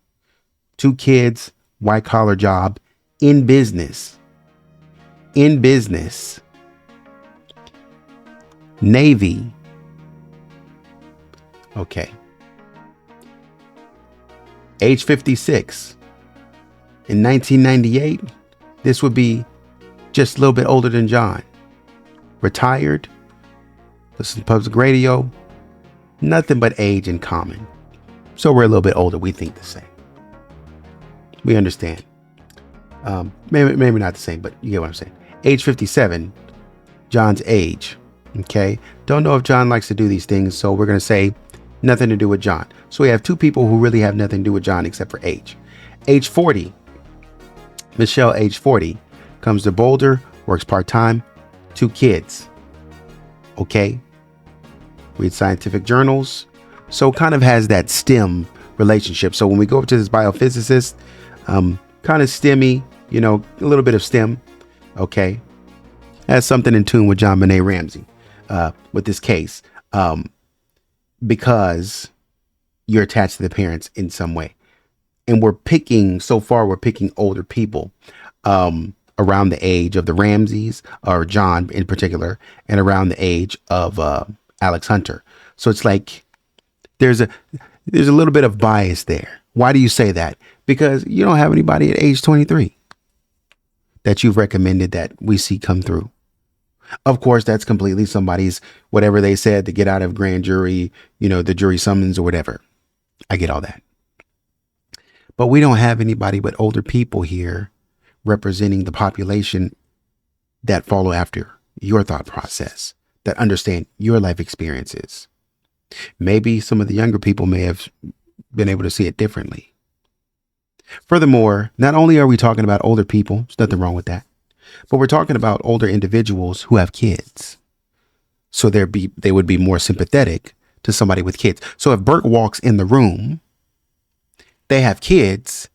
Speaker 1: 2 kids, white collar job, in business. Navy. Okay. Age 56. In 1998, this would be just a little bit older than John. Retired. Listen to public radio. Nothing but age in common. So we're a little bit older. We think the same. We understand. Maybe not the same, but you get what I'm saying. Age 57. John's age. Okay. Don't know if John likes to do these things. So we're going to say nothing to do with John. So we have 2 people who really have nothing to do with John except for age. Age 40. Michelle, age 40, comes to Boulder, works part-time, 2 kids. Okay. Reads scientific journals. So kind of has that STEM relationship. So when we go up to this biophysicist, kind of STEMmy, a little bit of STEM. Okay. Has something in tune with JonBenét Ramsey with this case. Because you're attached to the parents in some way. And we're picking older people around the age of the Ramseys, or John in particular, and around the age of Alex Hunter. So it's like there's a little bit of bias there. Why do you say that? Because you don't have anybody at age 23 that you've recommended that we see come through. Of course, that's completely somebody's, whatever they said to get out of grand jury, the jury summons or whatever. I get all that. But we don't have anybody but older people here representing the population that follow after your thought process, that understand your life experiences. Maybe some of the younger people may have been able to see it differently. Furthermore, not only are we talking about older people, there's nothing wrong with that, but we're talking about older individuals who have kids. So they would be more sympathetic to somebody with kids. So if Burke walks in the room, they have kids,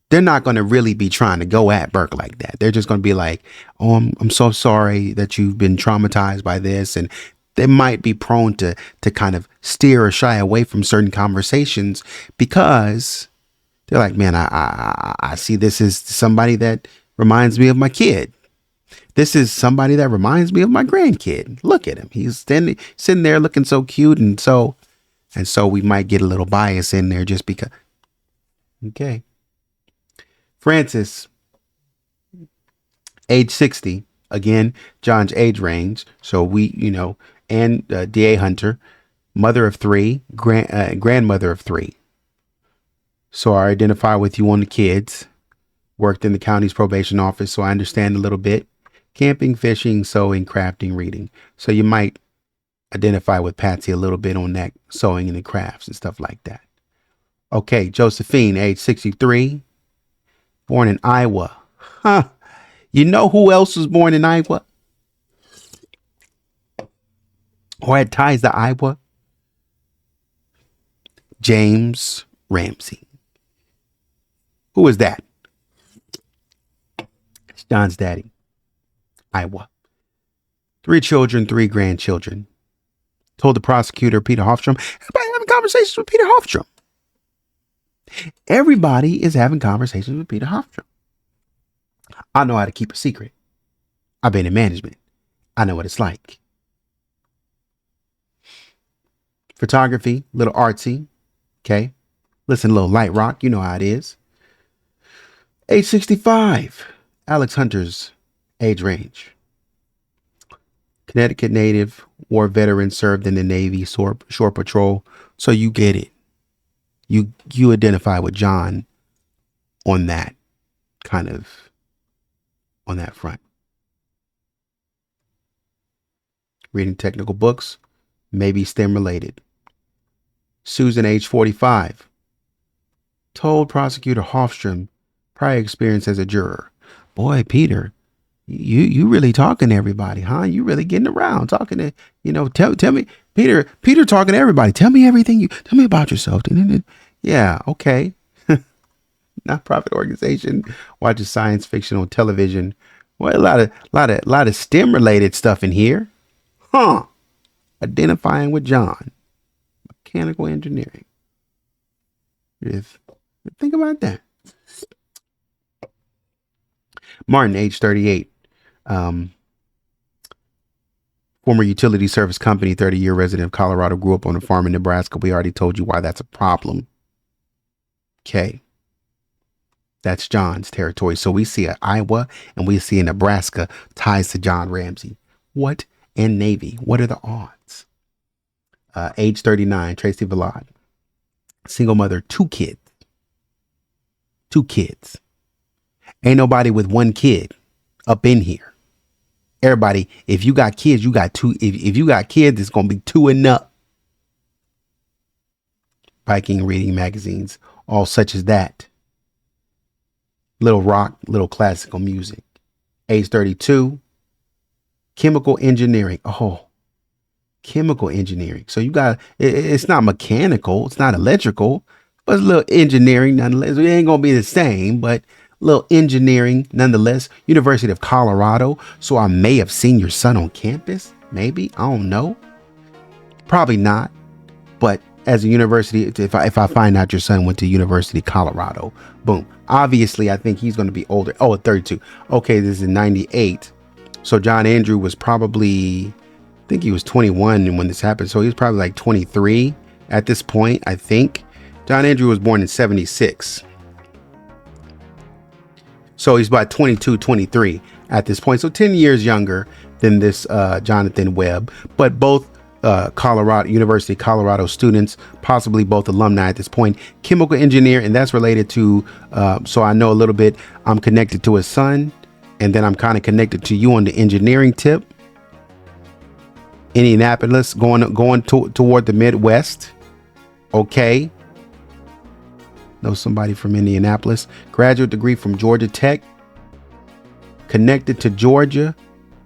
Speaker 1: they're not going to really be trying to go at Burke like that. They're just going to be like, oh, I'm so sorry that you've been traumatized by this. And they might be prone to kind of steer or shy away from certain conversations because they're like, man, I see this is somebody that reminds me of my kid. This is somebody that reminds me of my grandkid. Look at him. He's sitting there looking so cute. And so we might get a little bias in there just because. Okay. Francis, age 60. Again, John's age range. So and D.A. Hunter, mother of 3, grandmother of 3. So I identify with you on the kids. Worked in the county's probation office, so I understand a little bit. Camping, fishing, sewing, crafting, reading. So you might identify with Patsy a little bit on that sewing and the crafts and stuff like that. Okay, Josephine, age 63, born in Iowa. Huh. You know who else was born in Iowa? Or had ties to Iowa? James Ramsey. Who is that? It's John's daddy. Iowa. 3 children, 3 grandchildren. Told the prosecutor, Peter Hofstrom, everybody having conversations with Peter Hofstrom. Everybody is having conversations with Peter Hofstrom. I know how to keep a secret. I've been in management. I know what it's like. Photography, little artsy. Okay. Listen, a little light rock. You know how it is. Age 65. Alex Hunter's age range. Connecticut native, war veteran, served in the Navy, shore patrol. So you get it. You identify with John on that front. Reading technical books, maybe STEM related. Susan, age 45. Told prosecutor Hofstrom prior experience as a juror. Boy, Peter, you really talking to everybody, huh? You really getting around talking to, tell me, Peter talking to everybody. Tell me everything tell me about yourself. Yeah. Okay. Nonprofit organization, watches science fiction on television. Well, a lot of STEM related stuff in here. Huh. Identifying with John. Mechanical engineering. Think about that. Martin, age 38. Former utility service company, 30-year resident of Colorado, grew up on a farm in Nebraska. We already told you why that's a problem. Okay. That's John's territory. So we see an Iowa and we see a Nebraska ties to John Ramsey. What? And Navy. What are the odds? Age 39, Tracy Villard. Single mother, 2 kids. 2 kids. Ain't nobody with 1 kid up in here. Everybody, if you got kids, you got 2. If you got kids, it's going to be 2 and up. Biking, reading magazines, all such as that. Little rock, little classical music. Age 32. Chemical engineering. Oh, chemical engineering. So you got, it's not mechanical. It's not electrical, but it's a little engineering nonetheless. It ain't going to be the same, but a little engineering nonetheless. University of Colorado. So I may have seen your son on campus. Maybe. I don't know. Probably not. But as a university, if I find out your son went to University of Colorado, boom. Obviously, I think he's going to be older. Oh, 32. Okay, this is in 98. So John Andrew was probably, I think he was 21 when this happened. So he was probably like 23 at this point, I think. John Andrew was born in 76. So he's about 22, 23 at this point. So 10 years younger than this Jonathan Webb, but both University of Colorado students, possibly both alumni at this point, chemical engineer. And that's related to, so I know a little bit, I'm connected to his son, and then I'm kind of connected to you on the engineering tip. Indianapolis, going toward the Midwest. Okay. Know somebody from Indianapolis. Graduate degree from Georgia Tech. Connected to Georgia.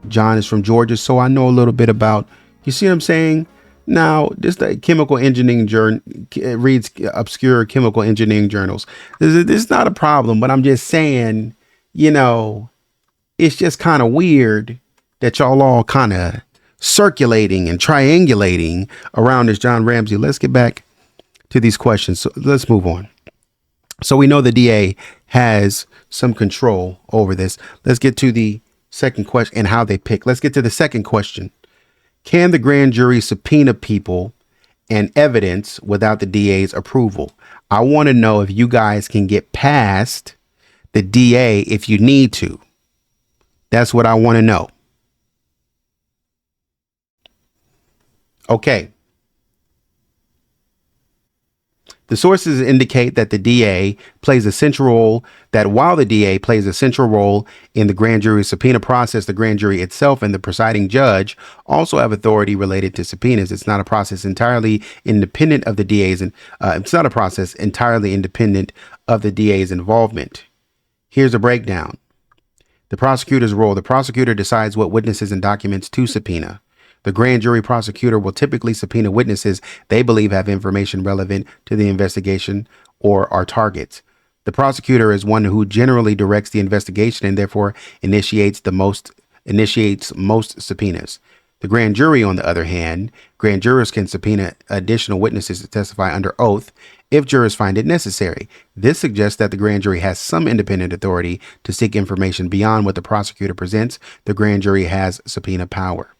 Speaker 1: John is from Georgia, so I know a little bit about, you see what I'm saying? Now, this the chemical engineering journal reads obscure chemical engineering journals. This is not a problem, but I'm just saying, you know, it's just kind of weird that y'all all kind of circulating and triangulating around this John Ramsey. Let's get back to these questions. So let's move on. So we know the DA has some control over this. Let's get to the second question and how they pick. Let's get to the second question. Can the grand jury subpoena people and evidence without the DA's approval? I want to know if you guys can get past the DA if you need to. That's what I want to know. Okay. The sources indicate that the DA plays a central role, that while the DA plays a central role in the grand jury subpoena process, the grand jury itself and the presiding judge also have authority related to subpoenas. It's not a process entirely independent of the DA's, and it's not a process entirely independent of the DA's involvement. Here's a breakdown. The prosecutor's role. The prosecutor decides what witnesses and documents to subpoena. The grand jury prosecutor will typically subpoena witnesses they believe have information relevant to the investigation or are targets. The prosecutor is one who generally directs the investigation and therefore initiates most subpoenas. The grand jury, on the other hand, grand jurors can subpoena additional witnesses to testify under oath if jurors find it necessary. This suggests that the grand jury has some independent authority to seek information beyond what the prosecutor presents. The grand jury has subpoena power.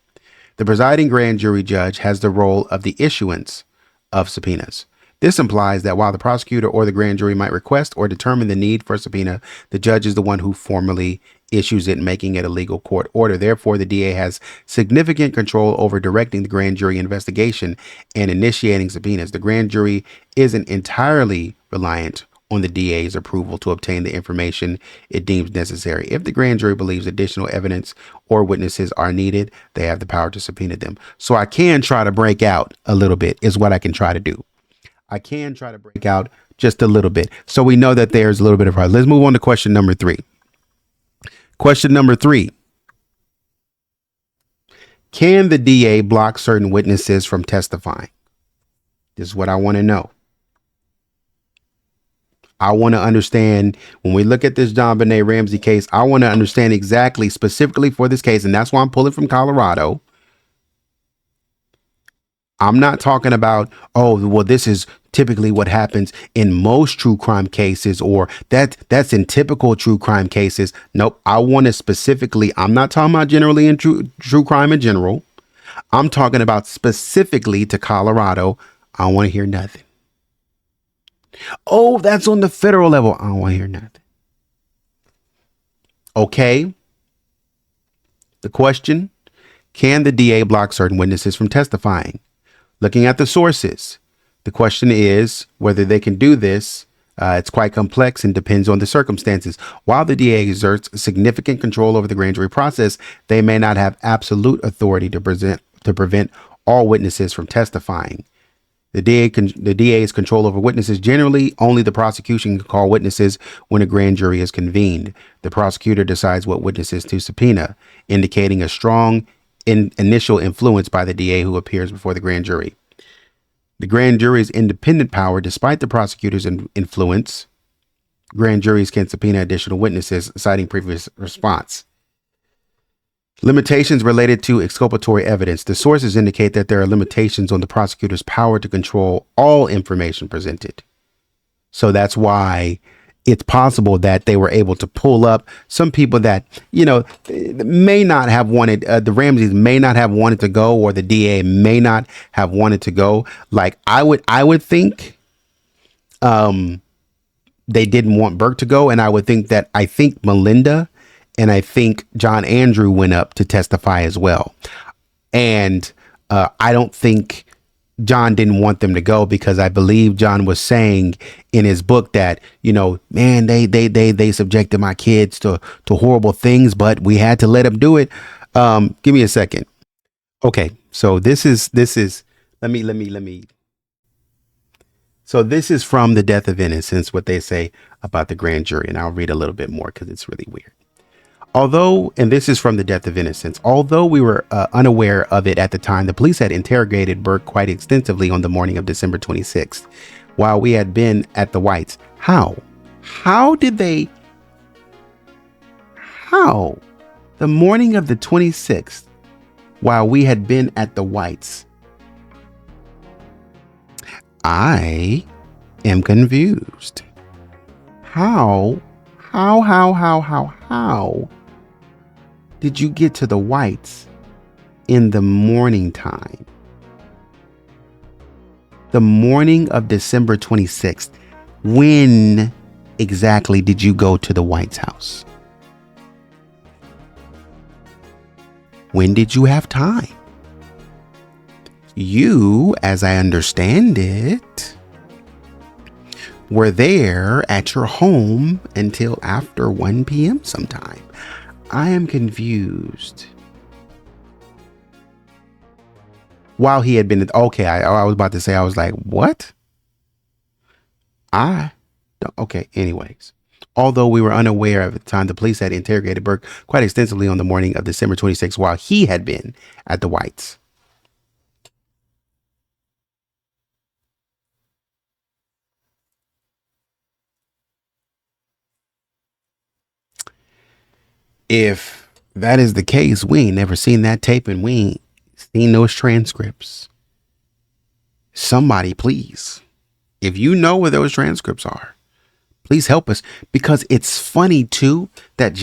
Speaker 1: The presiding grand jury judge has the role of the issuance of subpoenas. This implies that while the prosecutor or the grand jury might request or determine the need for a subpoena, the judge is the one who formally issues it, making it a legal court order. Therefore, the DA has significant control over directing the grand jury investigation and initiating subpoenas. The grand jury isn't entirely reliant on the DA's approval to obtain the information it deems necessary. If the grand jury believes additional evidence or witnesses are needed, they have the power to subpoena them. So I can try to break out a little bit is what I can try to do. I can try to break out just a little bit. So we know that there's a little bit of hard. Let's move on to question number 3. Question number 3. Can the DA block certain witnesses from testifying? This is what I want to know. I want to understand, when we look at this JonBenét Ramsey case, I want to understand exactly, specifically for this case, and that's why I'm pulling from Colorado. I'm not talking about, oh, well, this is typically what happens in most true crime cases, or that's in typical true crime cases. Nope. I want to specifically, I'm not talking about generally in true crime in general. I'm talking about specifically to Colorado. I don't want to hear nothing. Oh, that's on the federal level. I don't want to hear nothing. Okay. The question, can the DA block certain witnesses from testifying? Looking at the sources, the question is whether they can do this. It's quite complex and depends on the circumstances. While the DA exerts significant control over the grand jury process, they may not have absolute authority to prevent all witnesses from testifying. The DA's control over witnesses. Generally, only the prosecution can call witnesses when a grand jury is convened. The prosecutor decides what witnesses to subpoena, indicating a strong initial influence by the DA who appears before the grand jury. The grand jury's independent power, despite the prosecutor's influence, grand juries can subpoena additional witnesses, citing previous response. Limitations related to exculpatory evidence. The sources indicate that there are limitations on the prosecutor's power to control all information presented. So that's why it's possible that they were able to pull up some people that, may not have wanted, the Ramseys may not have wanted to go, or the DA may not have wanted to go. Like I would think, they didn't want Burke to go. And I think Melinda and I think John Andrew went up to testify as well. And I don't think John didn't want them to go, because I believe John was saying in his book that, man, they subjected my kids to horrible things, but we had to let them do it. Give me a second. Okay. So this is, let me. So this is from The Death of Innocence, what they say about the grand jury. And I'll read a little bit more because it's really weird. And this is from The Death of Innocence, although we were unaware of it at the time, the police had interrogated Burke quite extensively on the morning of December 26th, while we had been at the Whites. How? The morning of the 26th, while we had been at the Whites. I am confused. How did you get to the Whites in the morning time? The morning of December 26th. When exactly did you go to the White's house? When did you have time? You, as I understand it, were there at your home until after 1 p.m. sometime. I am confused. While he had been, okay, I was about to say, I was like, what? Okay, anyways. Although we were unaware at the time, the police had interrogated Burke quite extensively on the morning of December 26th while he had been at the Whites. If that is the case, we ain't never seen that tape and we ain't seen those transcripts. Somebody, please, if you know where those transcripts are, please help us, because it's funny too that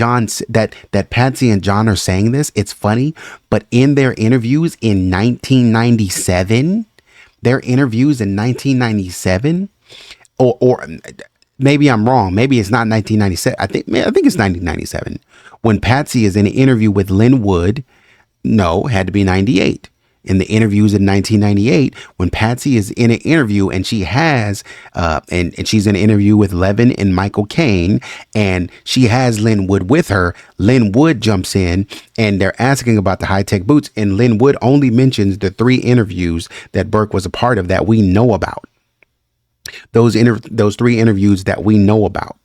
Speaker 1: that Patsy and John are saying this. It's funny, but in their interviews in 1997, or maybe I'm wrong. Maybe it's not 1997. I think it's 1997 when Patsy is in an interview with Lynn Wood. No, it had to be 98. In the interviews in 1998, when Patsy is in an interview and she has, and she's in an interview with Levin and Michael Caine, and she has Lynn Wood with her. Lynn Wood jumps in and they're asking about the high-tech boots. And Lynn Wood only mentions the 3 interviews that Burke was a part of that we know about. Those 3 interviews that we know about.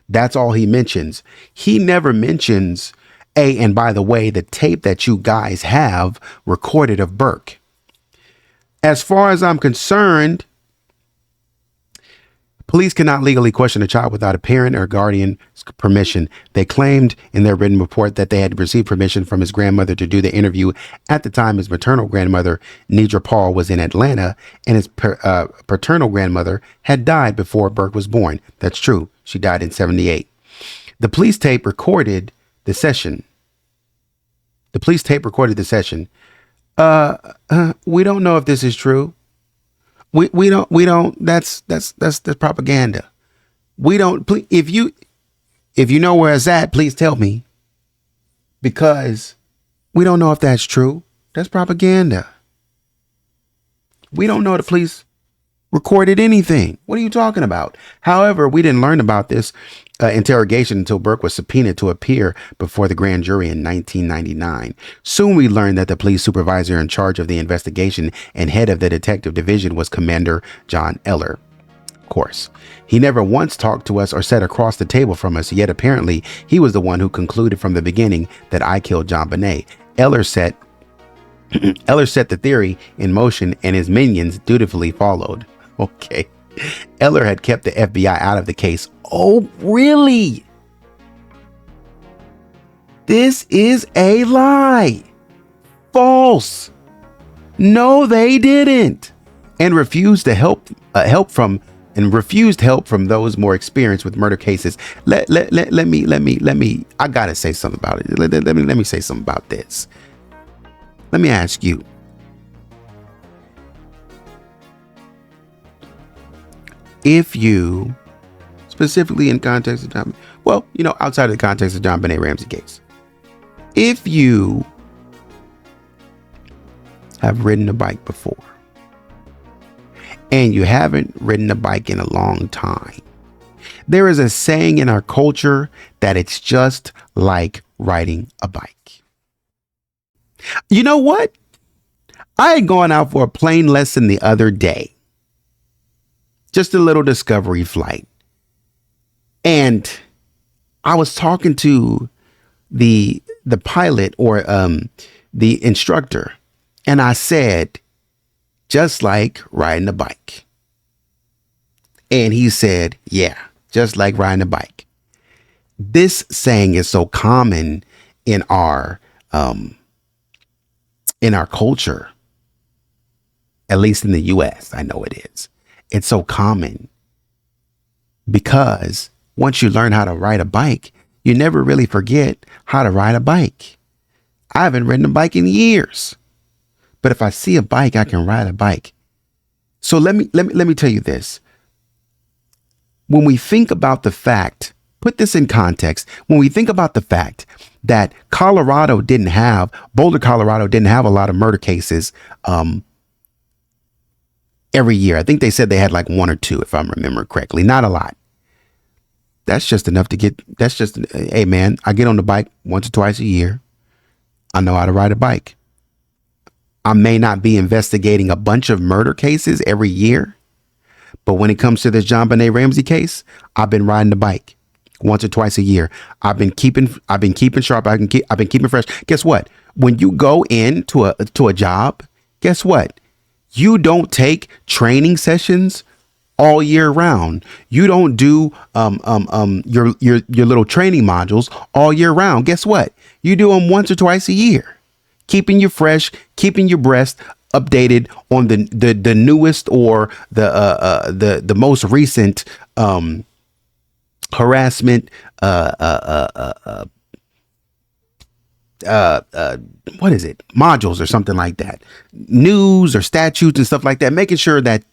Speaker 1: That's all he mentions. He never mentions, and by the way, the tape that you guys have recorded of Burke. As far as I'm concerned, police cannot legally question a child without a parent or guardian's permission. They claimed in their written report that they had received permission from his grandmother to do the interview. At the time, his maternal grandmother, Nedra Paul, was in Atlanta, and his paternal grandmother had died before Burke was born. That's true. She died in 1978. The police tape recorded the session. We don't know if this is true. We don't, that's propaganda. We don't, if you know where it's at, please tell me, because we don't know if that's true. That's propaganda. We don't know the police recorded anything. What are you talking about? However, we didn't learn about this interrogation until Burke was subpoenaed to appear before the grand jury in 1999. Soon we learned that the police supervisor in charge of the investigation and head of the detective division was Commander John Eller. Of course, he never once talked to us or sat across the table from us, yet apparently he was the one who concluded from the beginning that I killed JonBenet. Eller set the theory in motion and his minions dutifully followed. Okay. Eller had kept the FBI out of the case. Oh, really? This is a lie. False. No, they didn't. And refused to refused help from those more experienced with murder cases. Let me, I gotta say something about it. Let me say something about this. Let me ask you. If you, specifically in context of John, well, outside of the context of JonBenét Ramsey case, if you have ridden a bike before and you haven't ridden a bike in a long time, there is a saying in our culture that it's just like riding a bike. You know what? I had gone out for a plane lesson the other day. Just a little discovery flight. And I was talking to the pilot or the instructor. And I said, just like riding a bike. And he said, yeah, just like riding a bike. This saying is so common in our culture, at least in the US. I know it is. It's so common because once you learn how to ride a bike, you never really forget how to ride a bike. I haven't ridden a bike in years, but if I see a bike, I can ride a bike. So let me tell you this. When we think about the fact, put this in context. When we think about the fact that Boulder, Colorado didn't have a lot of murder cases, every year. I think they said they had like one or two, if I'm remembering correctly. Not a lot. That's just enough to get, hey man, I get on the bike once or twice a year. I know how to ride a bike. I may not be investigating a bunch of murder cases every year, but when it comes to this JonBenét Ramsey case, I've been riding the bike once or twice a year. I've been keeping sharp. I've been keeping fresh. Guess what? When you go into a job, guess what? You don't take training sessions all year round. You don't do your little training modules all year round. Guess what? You do them once or twice a year, keeping you fresh, keeping your breast updated on the newest or the most recent harassment what is it, modules or something like that, news or statutes and stuff like that, making sure that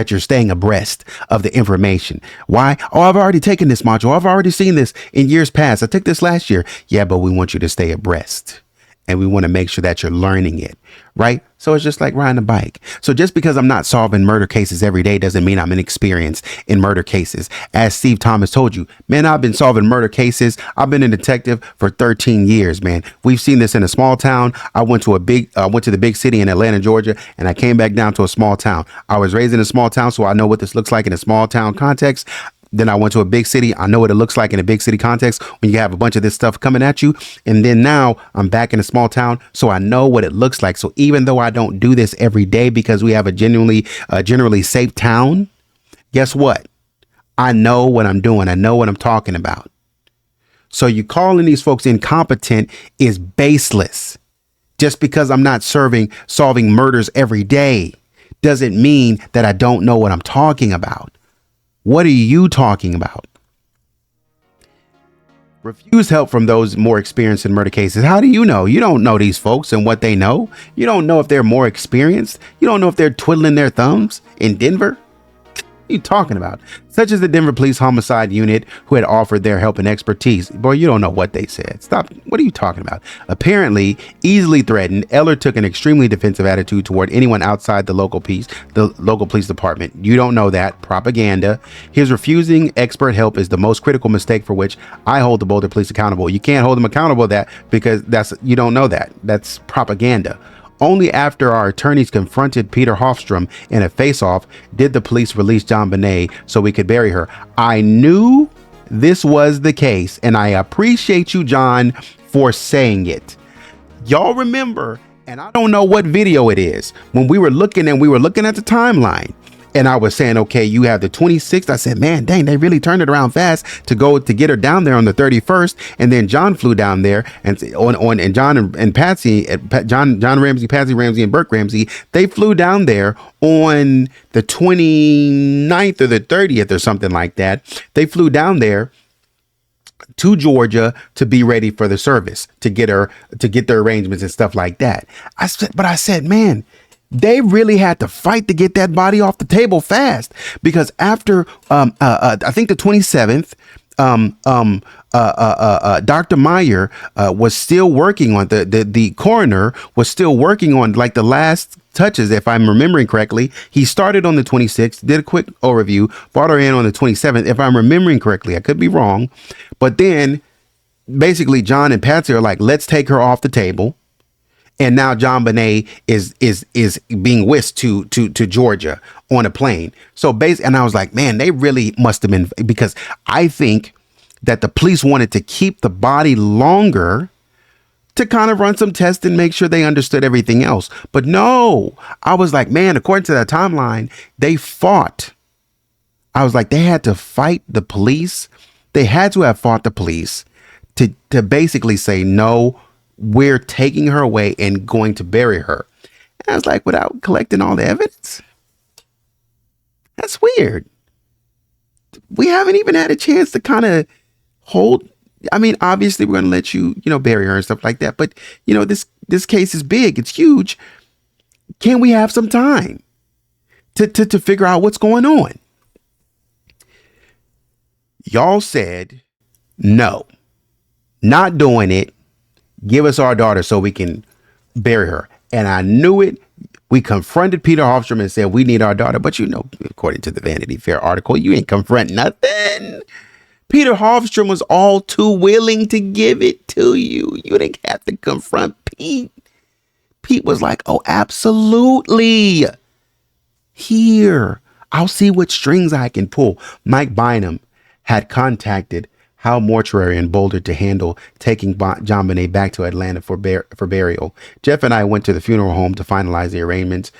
Speaker 1: you're staying abreast of the information. Why? Oh, I've already taken this module. I've already seen this in years past. I took this last year. Yeah, but we want you to stay abreast and we want to make sure that you're learning it, right? So it's just like riding a bike. So just because I'm not solving murder cases every day doesn't mean I'm inexperienced in murder cases. As Steve Thomas told you, man, I've been solving murder cases. I've been a detective for 13 years, man. We've seen this in a small town. I went to the big city in Atlanta, Georgia, and I came back down to a small town. I was raised in a small town, so I know what this looks like in a small town context. Then I went to a big city. I know what it looks like in a big city context when you have a bunch of this stuff coming at you. And then now I'm back in a small town, so I know what it looks like. So even though I don't do this every day because we have a generally safe town, guess what? I know what I'm doing. I know what I'm talking about. So you calling these folks incompetent is baseless. Just because I'm not solving murders every day doesn't mean that I don't know what I'm talking about. What are you talking about? Refuse help from those more experienced in murder cases. How do you know? You don't know these folks and what they know. You don't know if they're more experienced. You don't know if they're twiddling their thumbs in Denver. What are you talking about? Such as the Denver Police Homicide Unit, who had offered their help and expertise. Boy, you don't know what they said. Stop. What are you talking about? Apparently, easily threatened, Eller took an extremely defensive attitude toward anyone outside the local police department. You don't know that. Propaganda. His refusing expert help is the most critical mistake for which I hold the Boulder Police accountable. You can't hold them accountable because you don't know that. That's propaganda. Only after our attorneys confronted Peter Hofstrom in a face-off did the police release JonBenet so we could bury her. I knew this was the case, and I appreciate you, John, for saying it. Y'all remember, and I don't know what video it is, when we were looking at the timeline, And I was saying, okay, you have the 26th. I said, man, dang, they really turned it around fast to go to get her down there on the 31st. And then John flew down there and John and Patsy, John Ramsey, Patsy Ramsey, and Burke Ramsey, they flew down there on the 29th or the 30th or something like that. They flew down there to Georgia to be ready for the service, to get their arrangements and stuff like that. I said, man, they really had to fight to get that body off the table fast, because after I think the 27th, Dr. Meyer was still working on the coroner was still working on like the last touches, if I'm remembering correctly. He started on the 26th, did a quick overview, brought her in on the 27th, if I'm remembering correctly. I could be wrong, but then basically John and Patsy are like, let's take her off the table. And now JonBenet is being whisked to Georgia on a plane. So basically, and I was like, man, they really must have been, because I think that the police wanted to keep the body longer to kind of run some tests and make sure they understood everything else. But no, I was like, man, according to that timeline, they fought. I was like, they had to fight the police. They had to have fought the police to basically say, no, we're taking her away and going to bury her. And I was like, without collecting all the evidence? That's weird. We haven't even had a chance to kind of hold. I mean, obviously, we're going to let you, bury her and stuff like that. But, this case is big. It's huge. Can we have some time to figure out what's going on? Y'all said, no, not doing it. Give us our daughter so we can bury her. And I knew it. We confronted Peter Hofstrom and said, we need our daughter. But according to the Vanity Fair article, you ain't confront nothing. Peter Hofstrom was all too willing to give it to you. You didn't have to confront Pete. Pete was like, oh, absolutely. Here, I'll see what strings I can pull. Mike Bynum had contacted Howe Mortuary in Boulder to handle taking JonBenet back to Atlanta for burial. Jeff and I went to the funeral home to finalize the arrangements,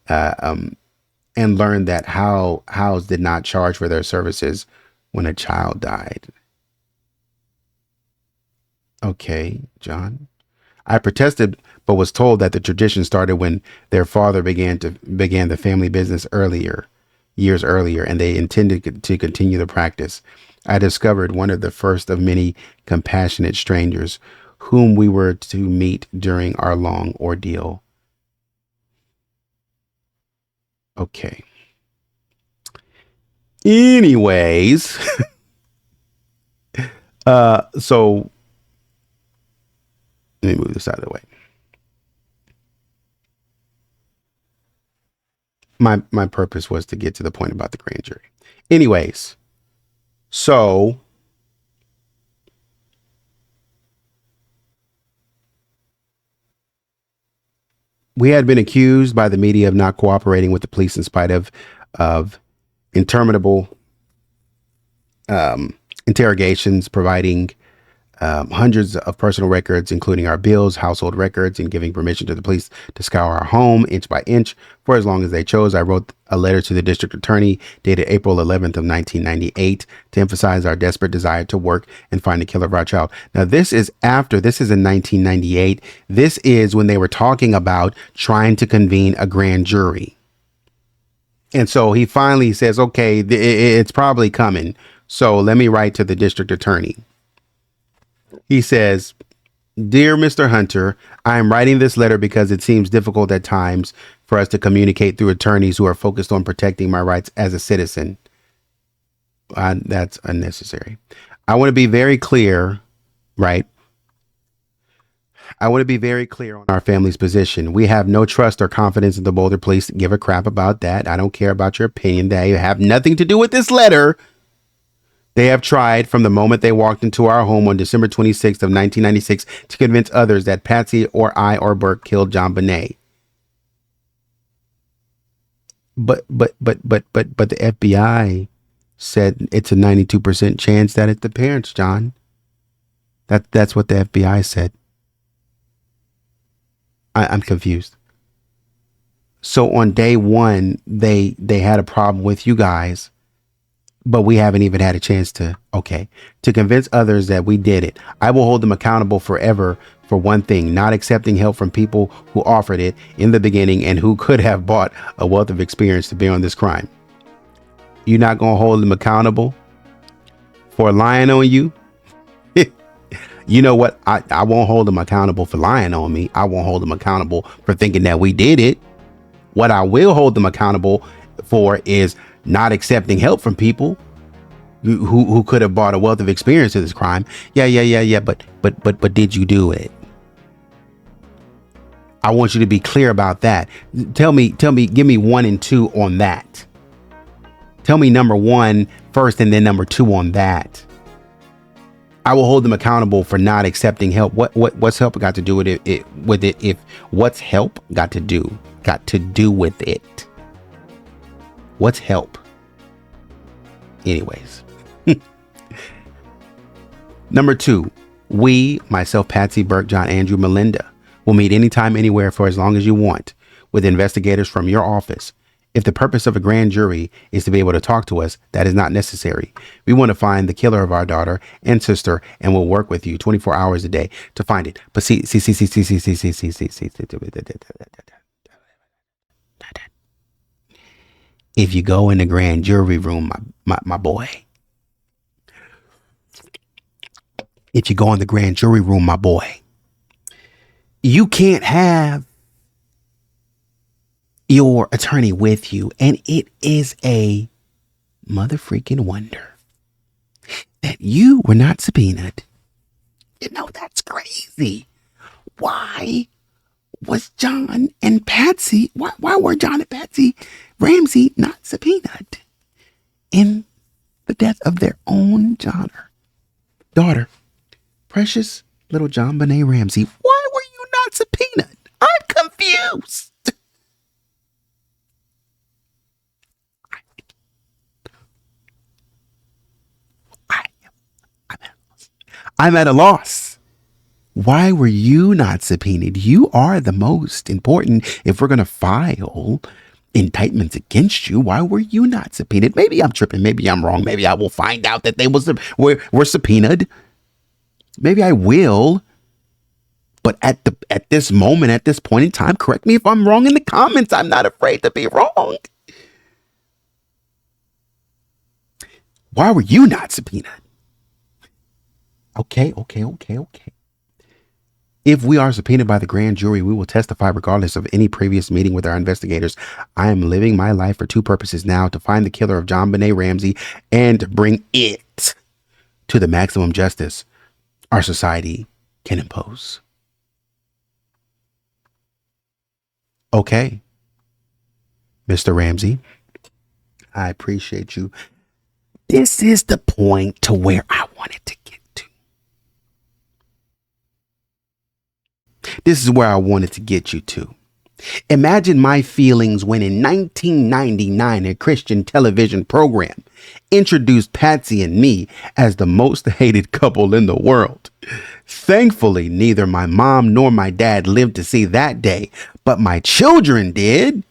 Speaker 1: and learned that Howe's did not charge for their services when a child died. Okay, John. I protested, but was told that the tradition started when their father began the family business years earlier, and they intended to continue the practice. I discovered one of the first of many compassionate strangers whom we were to meet during our long ordeal. Okay. Anyways, so let me move this out of the way. My purpose was to get to the point about the grand jury. Anyways, so we had been accused by the media of not cooperating with the police in spite of interminable interrogations, providing hundreds of personal records, including our bills, household records, and giving permission to the police to scour our home inch by inch for as long as they chose. I wrote a letter to the district attorney dated April 11th of 1998 to emphasize our desperate desire to work and find the killer of our child. Now, this is in 1998. This is when they were talking about trying to convene a grand jury. And so he finally says, okay, it's probably coming. So let me write to the district attorney. He says, "Dear Mr. Hunter, I am writing this letter because it seems difficult at times for us to communicate through attorneys who are focused on protecting my rights as a citizen." That's unnecessary. I want to be very clear, right? I want to be very clear on our family's position. We have no trust or confidence in the Boulder police. Give a crap about that. I don't care about your opinion. They have nothing to do with this letter. They have tried from the moment they walked into our home on December 26th of 1996 to convince others that Patsy or I or Burke killed JonBenet. But the FBI said it's a 92% chance that it's the parents, John. That's what the FBI said. I'm confused. So on day one, they had a problem with you guys, but we haven't even had a chance to convince others that we did it. I will hold them accountable forever for one thing: not accepting help from people who offered it in the beginning and who could have bought a wealth of experience to bear on this crime. You're not going to hold them accountable for lying on you? You know what? I won't hold them accountable for lying on me. I won't hold them accountable for thinking that we did it. What I will hold them accountable for is not accepting help from people who could have bought a wealth of experience to this crime. Yeah. But did you do it? I want you to be clear about that. Tell me, give me 1 and 2 on that. Tell me number 1 first and then number 2 on that. I will hold them accountable for not accepting help. What's help got to do with it? If what's help got to do with it? What's help? Anyways. Number 2, we, myself, Patsy, Burke, John, Andrew, Melinda, will meet anytime, anywhere for as long as you want with investigators from your office. If the purpose of a grand jury is to be able to talk to us, that is not necessary. We want to find the killer of our daughter and sister, and we'll work with you 24 hours a day to find it. But see. If you go in the grand jury room, my boy. If you go in the grand jury room, my boy, you can't have your attorney with you. And it is a mother freaking wonder that you were not subpoenaed. You know, that's crazy. Why was John and Patsy, why were John and Patsy Ramsey not subpoenaed in the death of their own daughter, precious little JonBenét Ramsey? Why were you not subpoenaed? I'm confused. I'm at a loss. Why were you not subpoenaed? You are the most important. If we're going to file indictments against you, why were you not subpoenaed? Maybe I'm tripping. Maybe I'm wrong. Maybe I will find out that they were subpoenaed. Maybe I will. But at this moment, at this point in time, correct me if I'm wrong in the comments. I'm not afraid to be wrong. Why were you not subpoenaed? Okay. If we are subpoenaed by the grand jury, we will testify regardless of any previous meeting with our investigators. I am living my life for 2 purposes now: to find the killer of JonBenet Ramsey and to bring it to the maximum justice our society can impose. Okay, Mr. Ramsey, I appreciate you. This is the point to where I wanted to get to. This is where I wanted to get you to. Imagine my feelings when in 1999, a Christian television program introduced Patsy and me as the most hated couple in the world. Thankfully, neither my mom nor my dad lived to see that day, but my children did.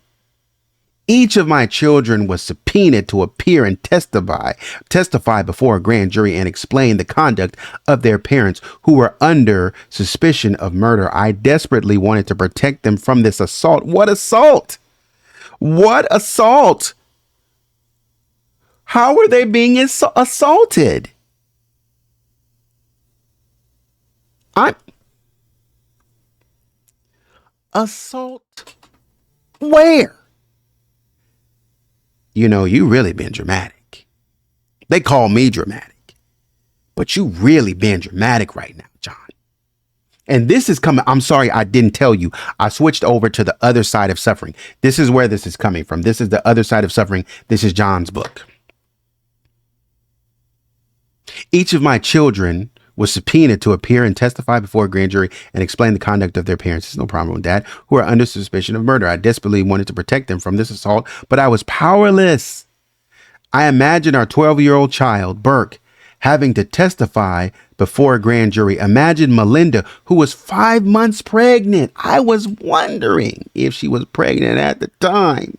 Speaker 1: Each of my children was subpoenaed to appear and testify before a grand jury and explain the conduct of their parents who were under suspicion of murder. I desperately wanted to protect them from this assault. What assault? What assault? How are they being assaulted? Assault where? You know, you really been dramatic. They call me dramatic, but you really been dramatic right now, John. And this is coming. I'm sorry, I didn't tell you. I switched over to the other side of suffering. This is where this is coming from. This is the other side of suffering. This is John's book. Each of my children was subpoenaed to appear and testify before a grand jury and explain the conduct of their parents. There's no problem with that, who are under suspicion of murder. I desperately wanted to protect them from this assault, but I was powerless. I imagine our 12-year-old child, Burke, having to testify before a grand jury. Imagine Melinda, who was 5 months pregnant. I was wondering if she was pregnant at the time.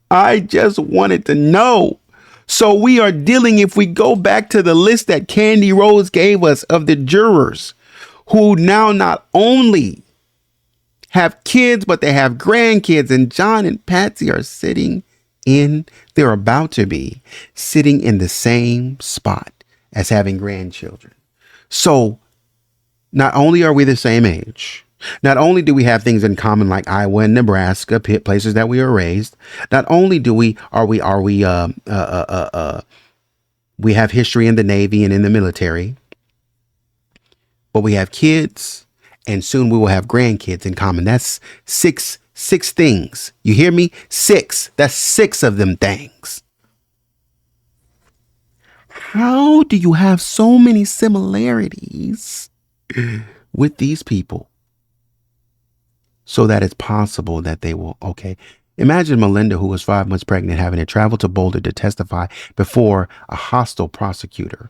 Speaker 1: I just wanted to know. So we are dealing, if we go back to the list that Candy Rose gave us of the jurors who now not only have kids, but they have grandkids, and John and Patsy are they're about to be sitting in the same spot as having grandchildren. So not only are we the same age, not only do we have things in common like Iowa and Nebraska, places that we were raised, not only do we have history in the Navy and in the military, but we have kids, and soon we will have grandkids in common. That's six things. You hear me? 6. That's 6 of them things. How do you have so many similarities with these people so that it's possible that they will, okay. Imagine Melinda, who was 5 months pregnant, having to travel to Boulder to testify before a hostile prosecutor.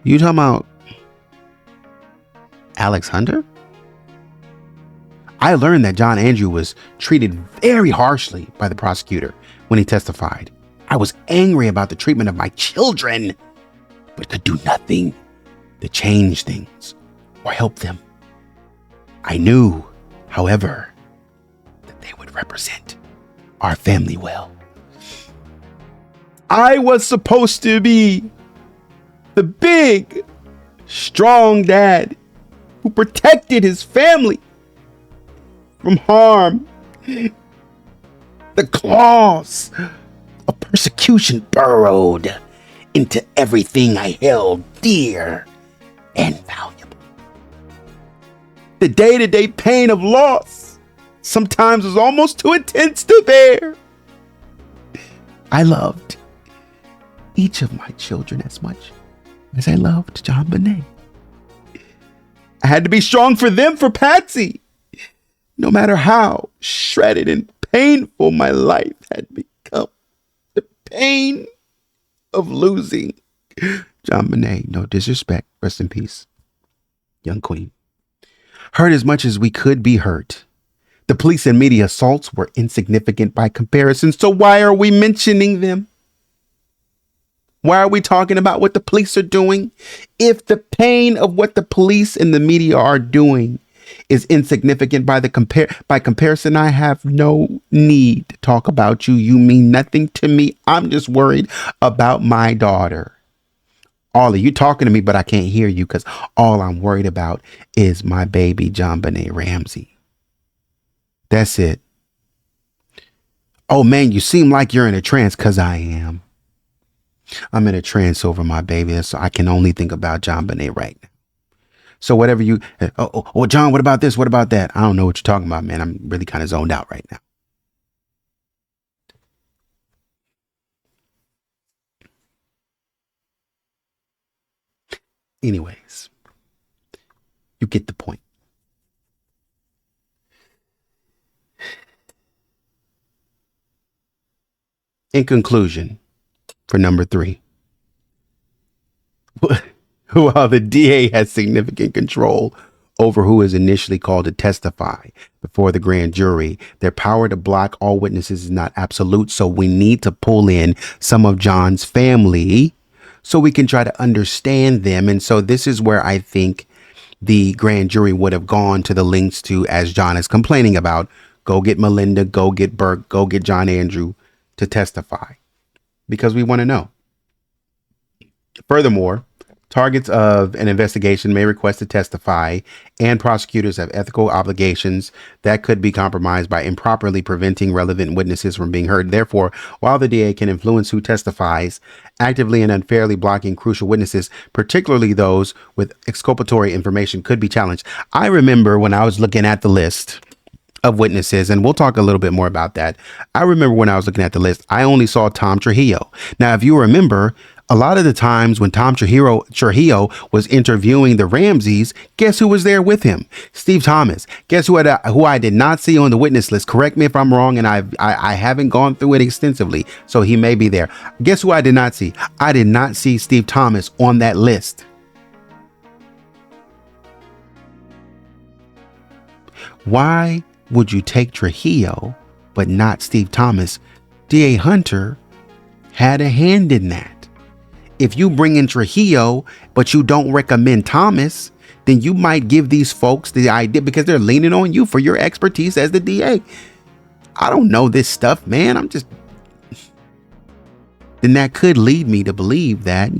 Speaker 1: You talking about Alex Hunter? I learned that John Andrew was treated very harshly by the prosecutor when he testified. I was angry about the treatment of my children, but could do nothing to change things or help them. I knew, however, that they would represent our family well. I was supposed to be the big, strong dad who protected his family from harm. The claws of persecution burrowed into everything I held dear and valuable. The day-to-day pain of loss sometimes was almost too intense to bear. I loved each of my children as much as I loved JonBenet. I had to be strong for them, for Patsy. No matter how shredded and painful my life had become, the pain of losing JonBenet, no disrespect, rest in peace, young queen, hurt as much as we could be hurt. The police and media assaults were insignificant by comparison, so why are we mentioning them? Why are we talking about what the police are doing? If the pain of what the police and the media are doing is insignificant by comparison, I have no need to talk about you. You mean nothing to me. I'm just worried about my daughter. All of you talking to me, but I can't hear you because all I'm worried about is my baby JonBenét Ramsey. That's it. Oh man, you seem like you're in a trance, because I am. I'm in a trance over my baby, so I can only think about JonBenet right now. So whatever you, John, what about this? What about that? I don't know what you're talking about, man. I'm really kind of zoned out right now. Anyways, you get the point. In conclusion, for number 3, while the DA has significant control over who is initially called to testify before the grand jury, their power to block all witnesses is not absolute. So we need to pull in some of John's family so we can try to understand them. And so this is where I think the grand jury would have gone to the lengths to, as John is complaining about, go get Melinda, go get Burke, go get John Andrew to testify, because we want to know. Furthermore, targets of an investigation may request to testify, and prosecutors have ethical obligations that could be compromised by improperly preventing relevant witnesses from being heard. Therefore, while the DA can influence who testifies, actively and unfairly blocking crucial witnesses, particularly those with exculpatory information, could be challenged. I remember when I was looking at the list of witnesses, and we'll talk a little bit more about that. I remember when I was looking at the list, I only saw Tom Trujillo. Now, if you remember, A lot of the times when Tom Trujillo was interviewing the Ramseys, guess who was there with him? Steve Thomas. Guess who I did not see on the witness list? Correct me if I'm wrong, and I haven't gone through it extensively, so he may be there. Guess who I did not see? I did not see Steve Thomas on that list. Why would you take Trujillo but not Steve Thomas? D.A. Hunter had a hand in that. If you bring in Trujillo, but you don't recommend Thomas, then you might give these folks the idea, because they're leaning on you for your expertise as the DA. I don't know this stuff, man. Then that could lead me to believe that,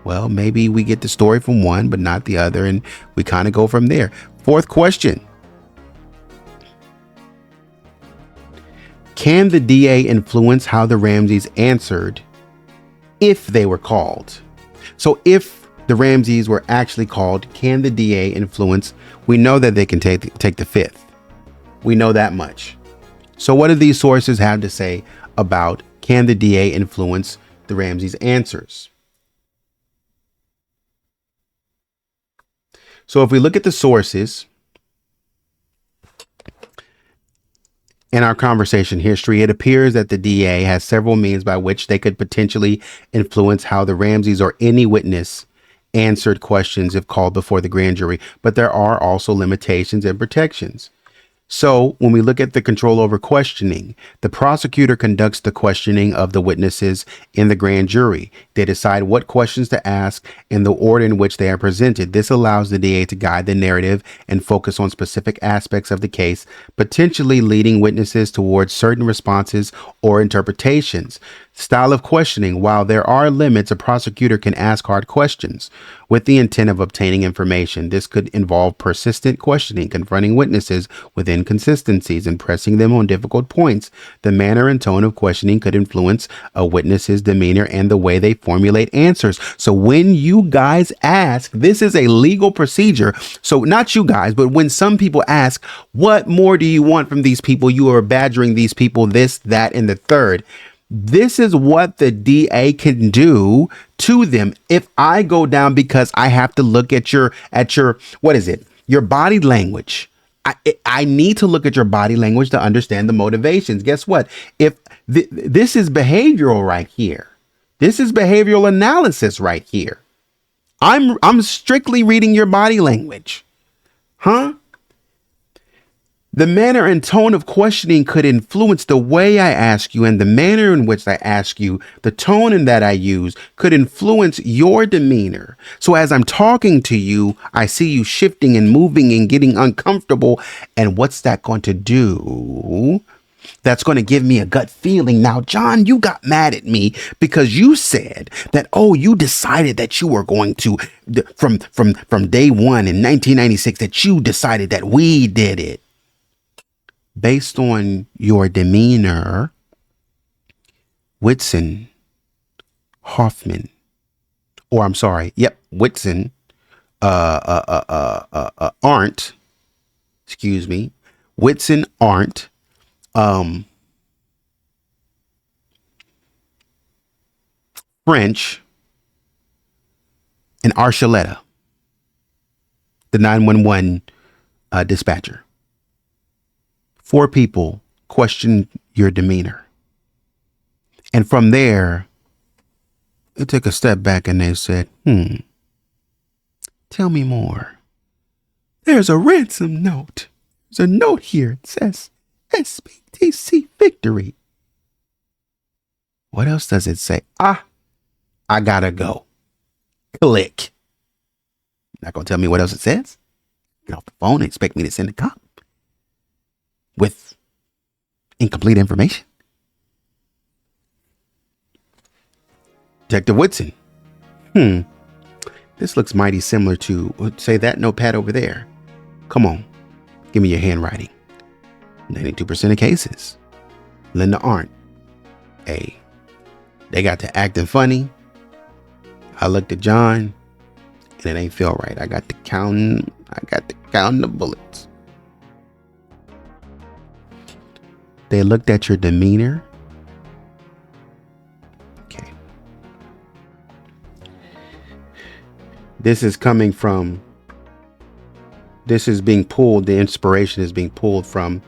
Speaker 1: well, maybe we get the story from one, but not the other. And we kind of go from there. Fourth question. Can the DA influence how the Ramseys answered if they were called? So if the Ramseys were actually called, can the DA influence? We know that they can take the fifth. We know that much. So what do these sources have to say about can the DA influence the Ramseys' answers? So if we look at the sources in our conversation history, it appears that the DA has several means by which they could potentially influence how the Ramseys or any witness answered questions if called before the grand jury. But there are also limitations and protections. So when we look at the control over questioning, the prosecutor conducts the questioning of the witnesses in the grand jury. They decide what questions to ask and the order in which they are presented. This allows the DA to guide the narrative and focus on specific aspects of the case, potentially leading witnesses towards certain responses or interpretations. Style of questioning. While there are limits, a prosecutor can ask hard questions with the intent of obtaining information. This could involve persistent questioning, confronting witnesses with inconsistencies and pressing them on difficult points. The manner and tone of questioning could influence a witness's demeanor and the way they formulate answers. So when you guys ask, this is a legal procedure. So not you guys, but when some people ask, what more do you want from these people? You are badgering these people, this, that, and the third. This is what the DA can do to them. If I go down because I have to look at your, what is it? Your body language. I need to look at your body language to understand the motivations. Guess what? If this is behavioral right here, this is behavioral analysis right here. I'm strictly reading your body language. Huh? The manner and tone of questioning could influence the way I ask you, and the manner in which I ask you, the tone in that I use could influence your demeanor. So as I'm talking to you, I see you shifting and moving and getting uncomfortable. And what's that going to do? That's going to give me a gut feeling. Now, John, you got mad at me because you said that, you decided that you were going to, from day one in 1996, that you decided that we did it. Based on your demeanor, Whitson, Whitson, Arndt, Whitson, Arndt, French, and Archuleta, the 911 dispatcher. 4 people questioned your demeanor. And from there, they took a step back and they said, tell me more. There's a ransom note. There's a note here. It says SBTC victory. What else does it say? I gotta go. Click. Not gonna tell me what else it says? Get off the phone and expect me to send a cop with incomplete information. Detective Whitson. This looks mighty similar to, say, that notepad over there. Come on, give me your handwriting. 92% of cases. Linda Arndt. Hey, they got to acting funny. I looked at John and it ain't feel right. I got to count the bullets. They looked at your demeanor. Okay. This is coming from, this is being pulled, the inspiration is being pulled from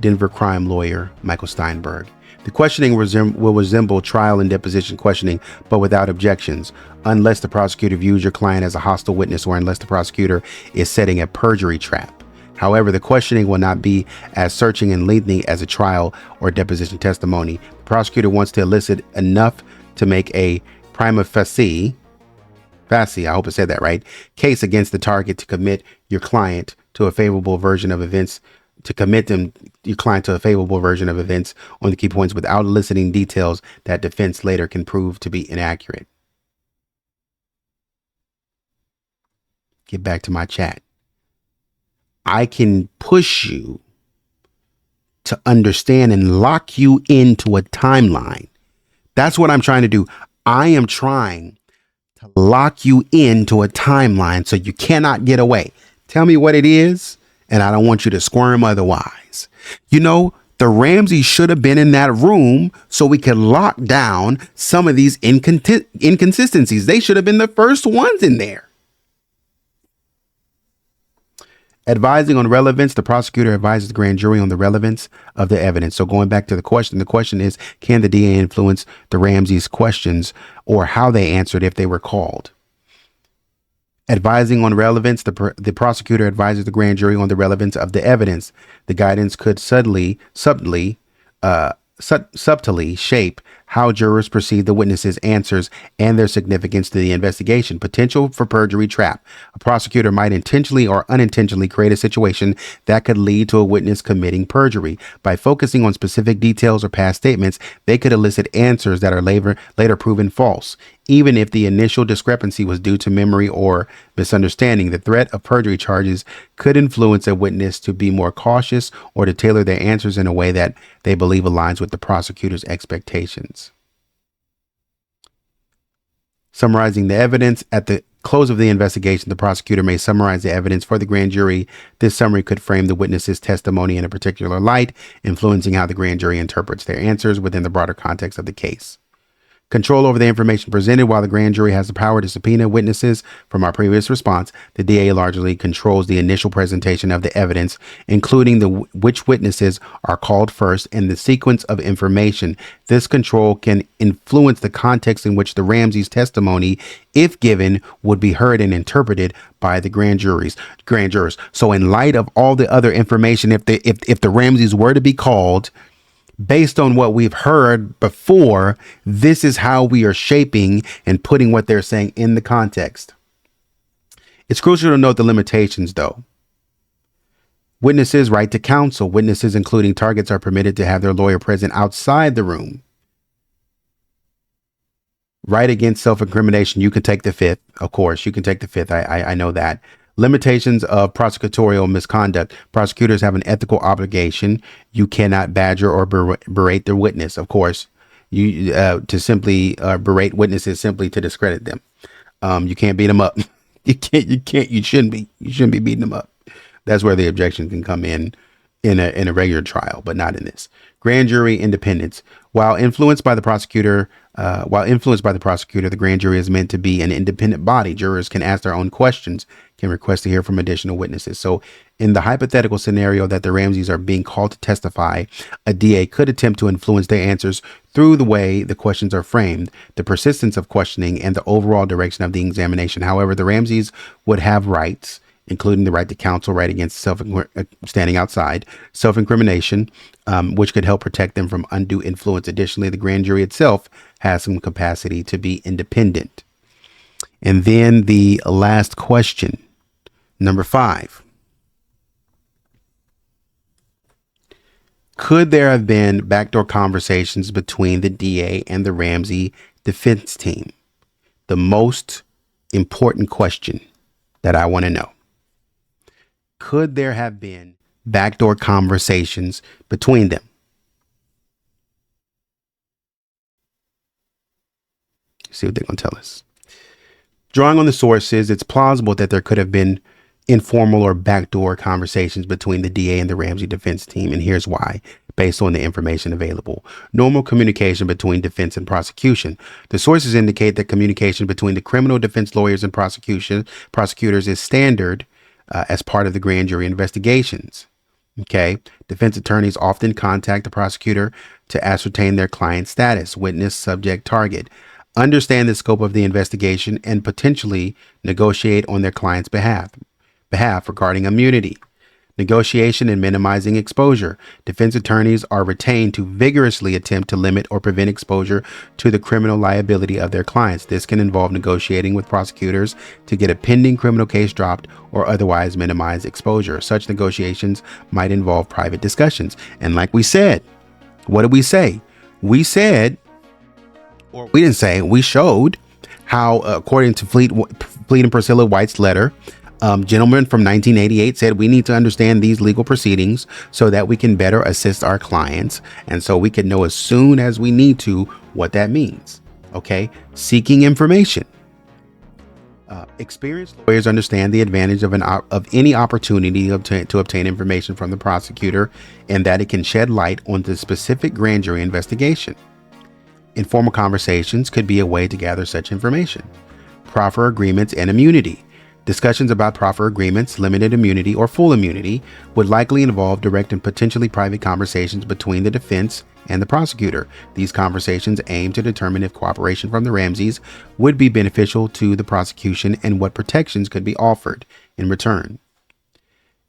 Speaker 1: Denver crime lawyer Michael Steinberg. The questioning will resemble trial and deposition questioning, but without objections, unless the prosecutor views your client as a hostile witness or unless the prosecutor is setting a perjury trap. However, the questioning will not be as searching and lengthy as a trial or deposition testimony. The prosecutor wants to elicit enough to make a prima facie, I hope I said that right, case against the target to commit your client to a favorable version of events, your client to a favorable version of events on the key points without eliciting details that defense later can prove to be inaccurate. Get back to my chat. I can push you to understand and lock you into a timeline. That's what I'm trying to do. I am trying to lock you into a timeline so you cannot get away. Tell me what it is, and I don't want you to squirm otherwise. You know, the Ramseys should have been in that room so we could lock down some of these inconsistencies. They should have been the first ones in there. Advising on relevance, the prosecutor advises the grand jury on the relevance of the evidence. So going back to the question is, can the DA influence the Ramseys' questions or how they answered if they were called? Advising on relevance, the prosecutor advises the grand jury on the relevance of the evidence. The guidance could subtly shape how jurors perceive the witnesses' answers and their significance to the investigation. Potential for perjury trap. A prosecutor might intentionally or unintentionally create a situation that could lead to a witness committing perjury. By focusing on specific details or past statements, they could elicit answers that are later proven false. Even if the initial discrepancy was due to memory or misunderstanding, the threat of perjury charges could influence a witness to be more cautious or to tailor their answers in a way that they believe aligns with the prosecutor's expectations. Summarizing the evidence. At the close of the investigation, the prosecutor may summarize the evidence for the grand jury. This summary could frame the witness's testimony in a particular light, influencing how the grand jury interprets their answers within the broader context of the case. Control over the information presented. While the grand jury has the power to subpoena witnesses from our previous response, the DA largely controls the initial presentation of the evidence, including which witnesses are called first and the sequence of information. This control can influence the context in which the Ramseys' testimony, if given, would be heard and interpreted by the grand jurors. So in light of all the other information, if the Ramseys were to be called, based on what we've heard before, this is how we are shaping and putting what they're saying in the context. It's crucial to note the limitations, though. Witnesses' right to counsel. Witnesses, including targets, are permitted to have their lawyer present outside the room. Right against self-incrimination. You can take the fifth. Of course, you can take the fifth. I know that. Limitations of prosecutorial misconduct. Prosecutors have an ethical obligation. You cannot badger or berate the witness. Of course, you to simply berate witnesses simply to discredit them. You can't beat them up. You shouldn't be beating them up. That's where the objection can come in a regular trial, but not in this. Grand jury independence. While influenced by the prosecutor, the grand jury is meant to be an independent body. Jurors can ask their own questions, can request to hear from additional witnesses. So in the hypothetical scenario that the Ramseys are being called to testify, a DA could attempt to influence their answers through the way the questions are framed, the persistence of questioning, and the overall direction of the examination. However, the Ramseys would have rights, including the right to counsel, right against standing outside, self-incrimination, which could help protect them from undue influence. Additionally, the grand jury itself has some capacity to be independent. And then the last question, number 5. Could there have been backdoor conversations between the DA and the Ramsey defense team? The most important question that I want to know. Could there have been backdoor conversations between them? See what they're going to tell us. Drawing on the sources, it's plausible that there could have been informal or backdoor conversations between the DA and the Ramsey defense team. And here's why. based on the information available. Normal communication between defense and prosecution. The sources indicate that communication between the criminal defense lawyers and prosecutors is standard as part of the grand jury investigations. Okay. Defense attorneys often contact the prosecutor to ascertain their client's status, witness, subject, target, understand the scope of the investigation, and potentially negotiate on their client's behalf regarding immunity. Negotiation and minimizing exposure. Defense attorneys are retained to vigorously attempt to limit or prevent exposure to the criminal liability of their clients. This can involve negotiating with prosecutors to get a pending criminal case dropped or otherwise minimize exposure. Such negotiations might involve private discussions. And like we said, what did we say? We said, or we didn't say, we showed how, according to Fleet and Priscilla White's letter, gentleman from 1988 said we need to understand these legal proceedings so that we can better assist our clients, and so we can know as soon as we need to what that means. Okay, seeking information. Experienced lawyers understand the advantage of any opportunity to obtain information from the prosecutor, and that it can shed light on the specific grand jury investigation. Informal conversations could be a way to gather such information. Proffer agreements and immunity. Discussions about proffer agreements, limited immunity, or full immunity would likely involve direct and potentially private conversations between the defense and the prosecutor. These conversations aim to determine if cooperation from the Ramseys would be beneficial to the prosecution and what protections could be offered in return.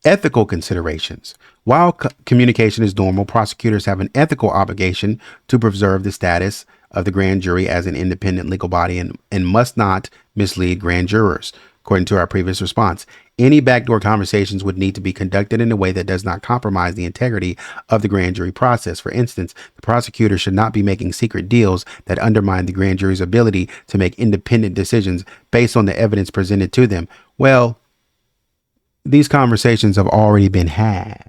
Speaker 1: Ethical considerations. While communication is normal, prosecutors have an ethical obligation to preserve the status of the grand jury as an independent legal body and must not mislead grand jurors. According to our previous response, any backdoor conversations would need to be conducted in a way that does not compromise the integrity of the grand jury process. For instance, the prosecutor should not be making secret deals that undermine the grand jury's ability to make independent decisions based on the evidence presented to them. Well, these conversations have already been had.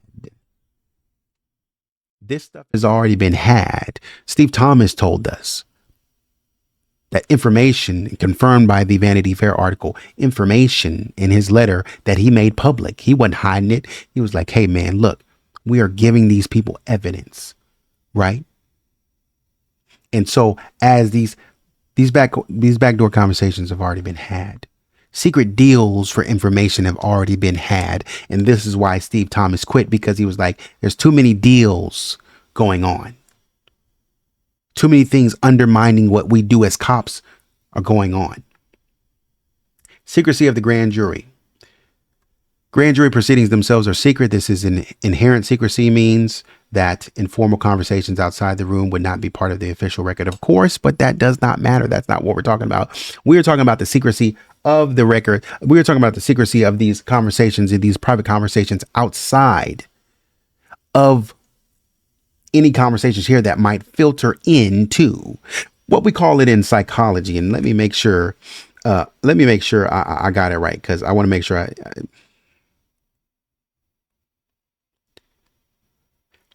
Speaker 1: This stuff has already been had. Steve Thomas told us that information confirmed by the Vanity Fair article, information in his letter that he made public. He wasn't hiding it. He was like, hey, man, look, we are giving these people evidence, right? And so as these backdoor conversations have already been had, secret deals for information have already been had. And this is why Steve Thomas quit, because he was like, there's too many deals going on. Too many things undermining what we do as cops are going on. Secrecy of the grand jury. Grand jury proceedings themselves are secret. This is an inherent secrecy, means that informal conversations outside the room would not be part of the official record, of course, but that does not matter. That's not what we're talking about. We're talking about the secrecy of the record. We're talking about the secrecy of these conversations, these private conversations outside of any conversations here that might filter into what we call it in psychology. And let me make sure I got it right, because I want to make sure I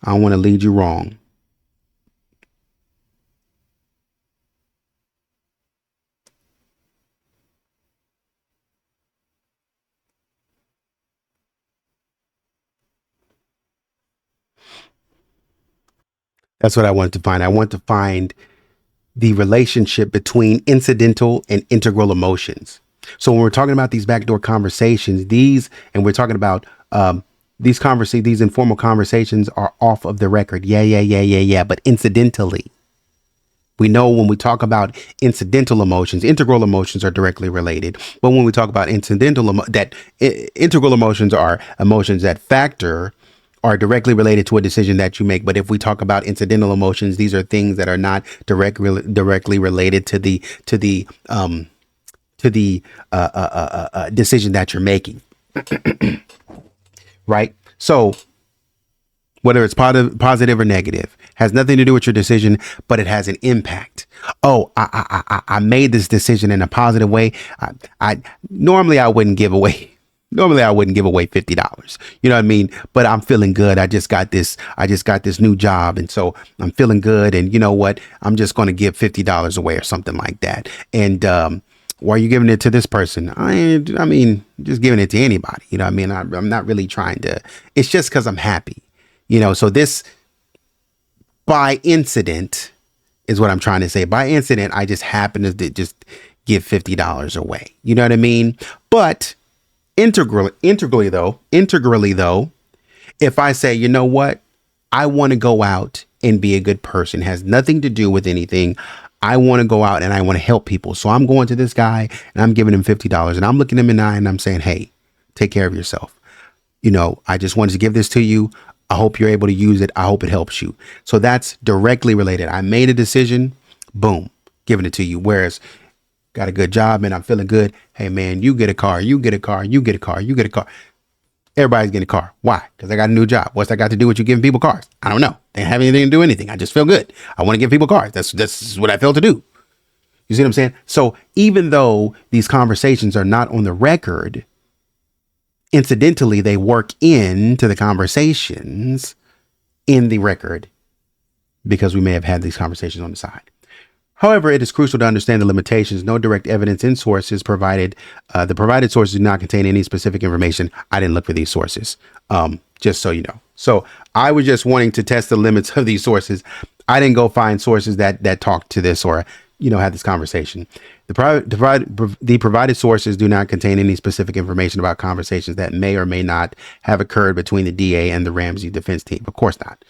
Speaker 1: don't want to lead you wrong. That's what I want to find. I want to find the relationship between incidental and integral emotions. So when we're talking about these backdoor conversations, we're talking about these informal conversations are off of the record. Yeah. But incidentally, we know when we talk about incidental emotions, integral emotions are directly related. But when we talk about integral emotions are emotions that are directly related to a decision that you make. But if we talk about incidental emotions, these are things that are not directly related to the decision that you're making. Right. So whether it's positive or negative, has nothing to do with your decision, but it has an impact. Oh, I made this decision in a positive way. Normally I wouldn't give away $50. You know what I mean? But I'm feeling good. I just got this new job. And so I'm feeling good. And you know what? I'm just going to give $50 away or something like that. And why are you giving it to this person? I mean, just giving it to anybody. You know what I mean? I'm not really trying to. It's just because I'm happy. You know, so this by incident is what I'm trying to say. By incident, I just happened to just give $50 away. You know what I mean? But integrally though, if I say, you know what, I want to go out and be a good person, has nothing to do with anything. I want to go out and I want to help people. So I'm going to this guy and I'm giving him $50 and I'm looking him in the eye and I'm saying, hey, take care of yourself. You know, I just wanted to give this to you. I hope you're able to use it. I hope it helps you. So that's directly related. I made a decision, boom, giving it to you. Whereas got a good job and I'm feeling good. Hey man, you get a car, you get a car, you get a car, you get a car. Everybody's getting a car. Why? Because I got a new job. What's that got to do with you giving people cars? I don't know. They don't have anything to do anything. I just feel good. I want to give people cars. That's what I feel to do. You see what I'm saying? So even though these conversations are not on the record, incidentally, they work into the conversations in the record because we may have had these conversations on the side. However, it is crucial to understand the limitations. No direct evidence in sources provided. The provided sources do not contain any specific information. I didn't look for these sources, just so you know. So I was just wanting to test the limits of these sources. I didn't go find sources that talk to this or, you know, had this conversation. The provided sources do not contain any specific information about conversations that may or may not have occurred between the DA and the Ramsey defense team. Of course not.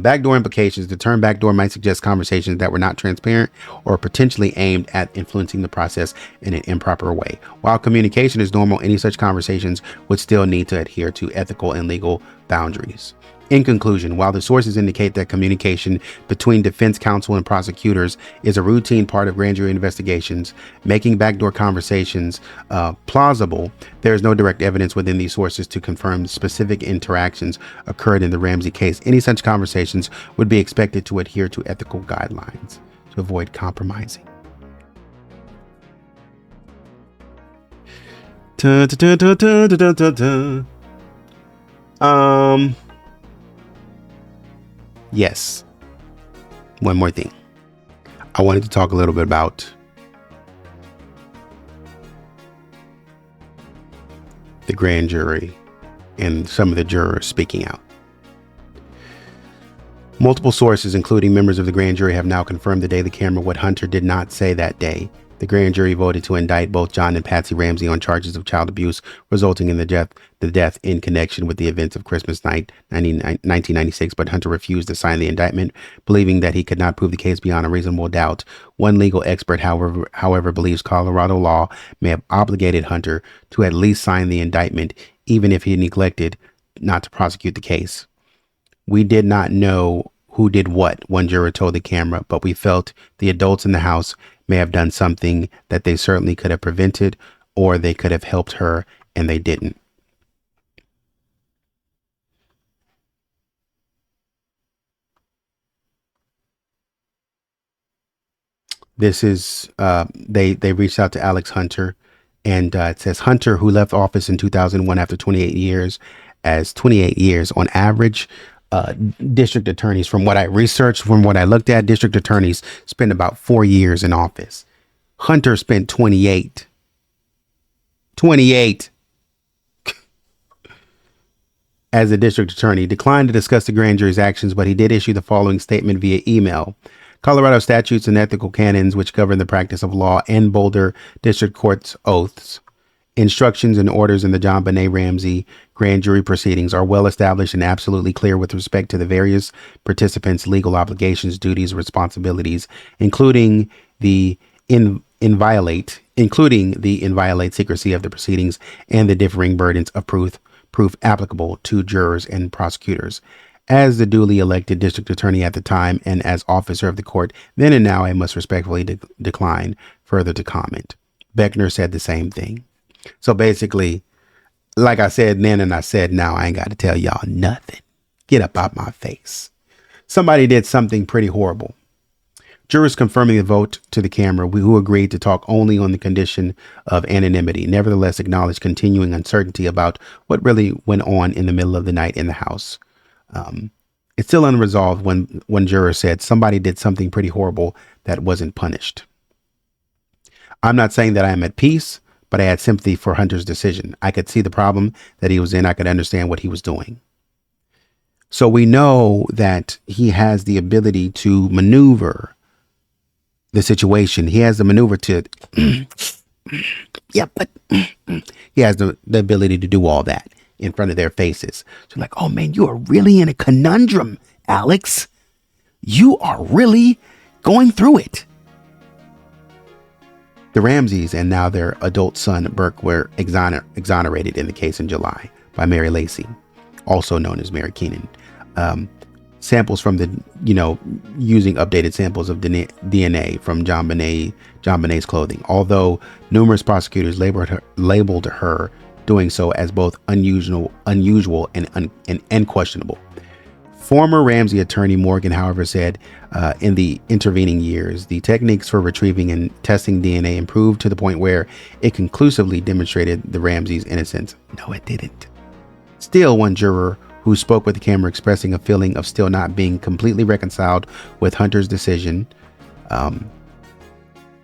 Speaker 1: Backdoor implications. The term backdoor might suggest conversations that were not transparent or potentially aimed at influencing the process in an improper way. While communication is normal, any such conversations would still need to adhere to ethical and legal boundaries. In conclusion, while the sources indicate that communication between defense counsel and prosecutors is a routine part of grand jury investigations, making backdoor conversations plausible, there is no direct evidence within these sources to confirm specific interactions occurred in the Ramsey case. Any such conversations would be expected to adhere to ethical guidelines to avoid compromising. Yes. One more thing. I wanted to talk a little bit about the grand jury and some of the jurors speaking out. Multiple sources, including members of the grand jury, have now confirmed the Daily Camera what Hunter did not say that day. The grand jury voted to indict both John and Patsy Ramsey on charges of child abuse, resulting in the death in connection with the events of Christmas night 1996, but Hunter refused to sign the indictment, believing that he could not prove the case beyond a reasonable doubt. One legal expert, however, believes Colorado law may have obligated Hunter to at least sign the indictment, even if he neglected not to prosecute the case. We did not know who did what, one juror told the camera, but we felt the adults in the house may have done something that they certainly could have prevented, or they could have helped her, and they didn't. This is, they reached out to Alex Hunter, and it says Hunter, who left office in 2001 after 28 years on average. District attorneys, from what I researched, from what I looked at, district attorneys spend about 4 years in office. Hunter spent 28. As a district attorney, declined to discuss the grand jury's actions, but he did issue the following statement via email. Colorado statutes and ethical canons, which govern the practice of law, and Boulder District Court's oaths, instructions, and orders in the JonBenet Ramsey grand jury proceedings are well established and absolutely clear with respect to the various participants' legal obligations, duties, responsibilities, including the inviolate secrecy of the proceedings and the differing burdens of proof applicable to jurors and prosecutors. As the duly elected district attorney at the time and as officer of the court then and now, I must respectfully decline further to comment. Beckner said the same thing. So basically, like I said then and I said now, I ain't got to tell y'all nothing. Get up out my face. Somebody did something pretty horrible. Jurors confirming the vote to the camera, who agreed to talk only on the condition of anonymity, nevertheless acknowledged continuing uncertainty about what really went on in the middle of the night in the house. It's still unresolved when one juror said somebody did something pretty horrible that wasn't punished. I'm not saying that I am at peace, but I had sympathy for Hunter's decision. I could see the problem that he was in. I could understand what he was doing. So we know that he has the ability to maneuver the situation. He has the maneuver to, yeah, but he has the ability to do all that in front of their faces. So like, oh man, you are really in a conundrum, Alex. You are really going through it. The Ramseys and now their adult son, Burke, were exonerated in the case in July by Mary Lacey, also known as Mary Keenan. Samples from the, using updated samples of DNA from JonBenet's clothing, although numerous prosecutors labeled her doing so as both unusual and questionable. Former Ramsey attorney Morgan, however, said in the intervening years, the techniques for retrieving and testing DNA improved to the point where it conclusively demonstrated the Ramseys' innocence. No, it didn't. Still, one juror who spoke with the camera expressing a feeling of still not being completely reconciled with Hunter's decision.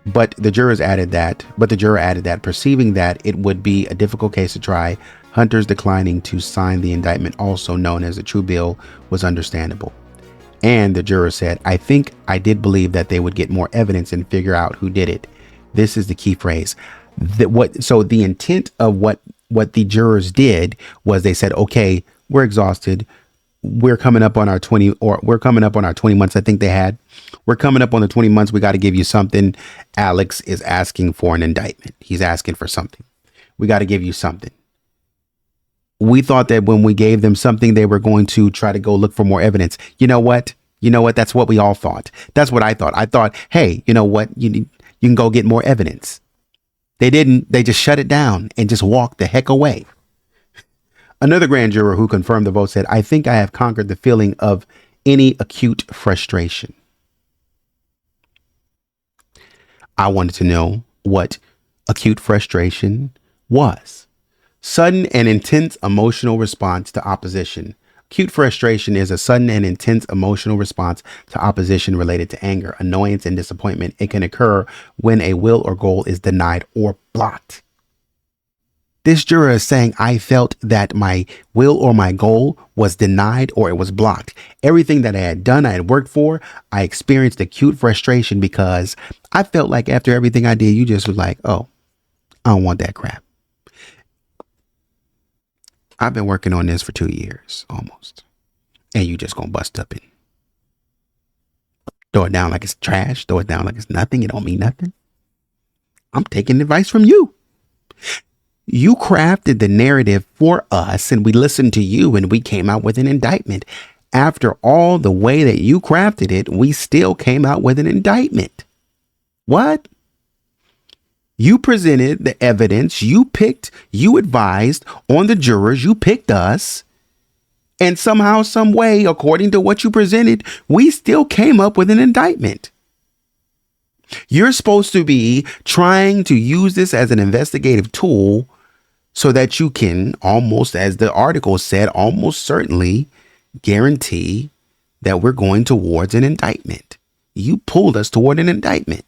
Speaker 1: But the juror added that perceiving that it would be a difficult case to try, Hunter's declining to sign the indictment, also known as a true bill, was understandable. And the juror said, I think I did believe that they would get more evidence and figure out who did it. This is the key phrase. So the intent of what the jurors did was they said, okay, we're exhausted. We're coming up on our 20 months. I think they had. We're coming up on the 20 months. We got to give you something. Alex is asking for an indictment. He's asking for something. We got to give you something. We thought that when we gave them something, they were going to try to go look for more evidence. You know what? That's what we all thought. That's what I thought. I thought, hey, you know what? You can go get more evidence. They didn't. They just shut it down and just walked the heck away. Another grand juror who confirmed the vote said, I think I have conquered the feeling of any acute frustration. I wanted to know what acute frustration was. Sudden and intense emotional response to opposition. Acute frustration is a sudden and intense emotional response to opposition related to anger, annoyance, and disappointment. It can occur when a will or goal is denied or blocked. This juror is saying, I felt that my will or my goal was denied or it was blocked. Everything that I had done, I had worked for, I experienced acute frustration because I felt like after everything I did, you just was like, oh, I don't want that crap. I've been working on this for 2 years almost. And you just gonna bust up and throw it down like it's trash, throw it down like it's nothing. It don't mean nothing. I'm taking advice from you. You crafted the narrative for us and we listened to you and we came out with an indictment. After all the way that you crafted it, we still came out with an indictment. What? You presented the evidence, you advised on the jurors, you picked us. And somehow, some way, according to what you presented, we still came up with an indictment. You're supposed to be trying to use this as an investigative tool so that you can almost, as the article said, almost certainly guarantee that we're going towards an indictment. You pulled us toward an indictment.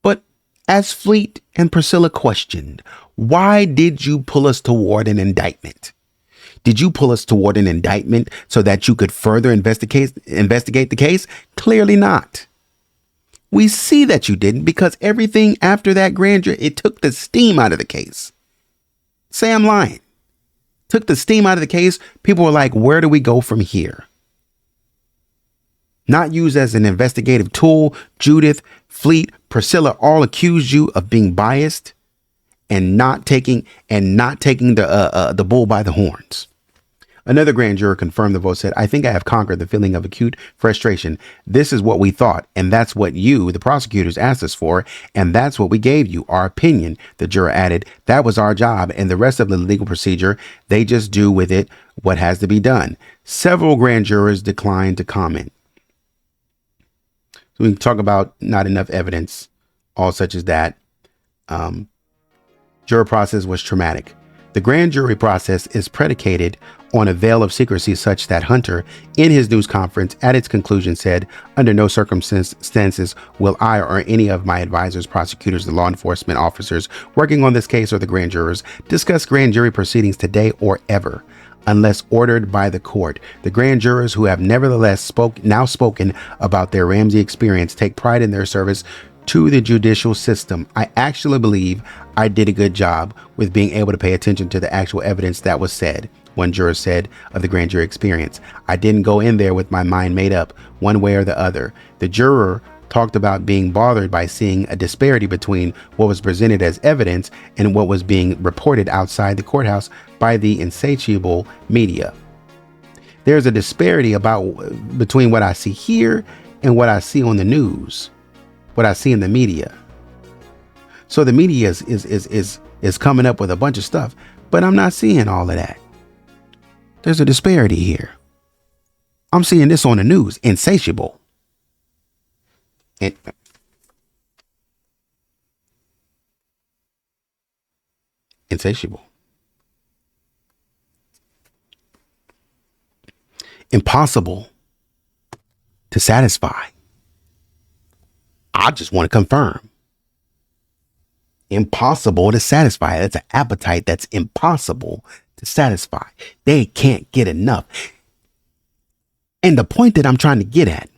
Speaker 1: But as Fleet and Priscilla questioned, why did you pull us toward an indictment? Did you pull us toward an indictment so that you could further investigate the case? Clearly not. We see that you didn't, because everything after that grand jury, it took the steam out of the case. Say I'm lying. Took the steam out of the case. People were like, where do we go from here? Not used as an investigative tool. Judith, Fleet, Priscilla all accused you of being biased and not taking the bull by the horns. Another grand juror confirmed the vote, said, I think I have conquered the feeling of acute frustration. This is what we thought, and that's what you, the prosecutors, asked us for, and that's what we gave you, our opinion. The juror added, that was our job, and the rest of the legal procedure, they just do with it what has to be done. Several grand jurors declined to comment. So we can talk about not enough evidence, all such as that. Juror process was traumatic. The grand jury process is predicated on a veil of secrecy such that Hunter, in his news conference at its conclusion, said, under no circumstances will I or any of my advisors, prosecutors, the law enforcement officers working on this case, or the grand jurors discuss grand jury proceedings today or ever. unless ordered by the court. The grand jurors who have nevertheless spoken about their Ramsey experience take pride in their service to the judicial system. I actually believe I did a good job with being able to pay attention to the actual evidence that was said, one juror said of the grand jury experience. I didn't go in there with my mind made up one way or the other. The juror talked about being bothered by seeing a disparity between what was presented as evidence and what was being reported outside the courthouse by the insatiable media. There's a disparity between what I see here and what I see on the news, what I see in the media. So the media is coming up with a bunch of stuff, but I'm not seeing all of that. There's a disparity here. I'm seeing this on the news, insatiable. Insatiable. Impossible to satisfy. I just want to confirm. Impossible to satisfy. That's an appetite that's impossible to satisfy. They can't get enough. And the point that I'm trying to get at,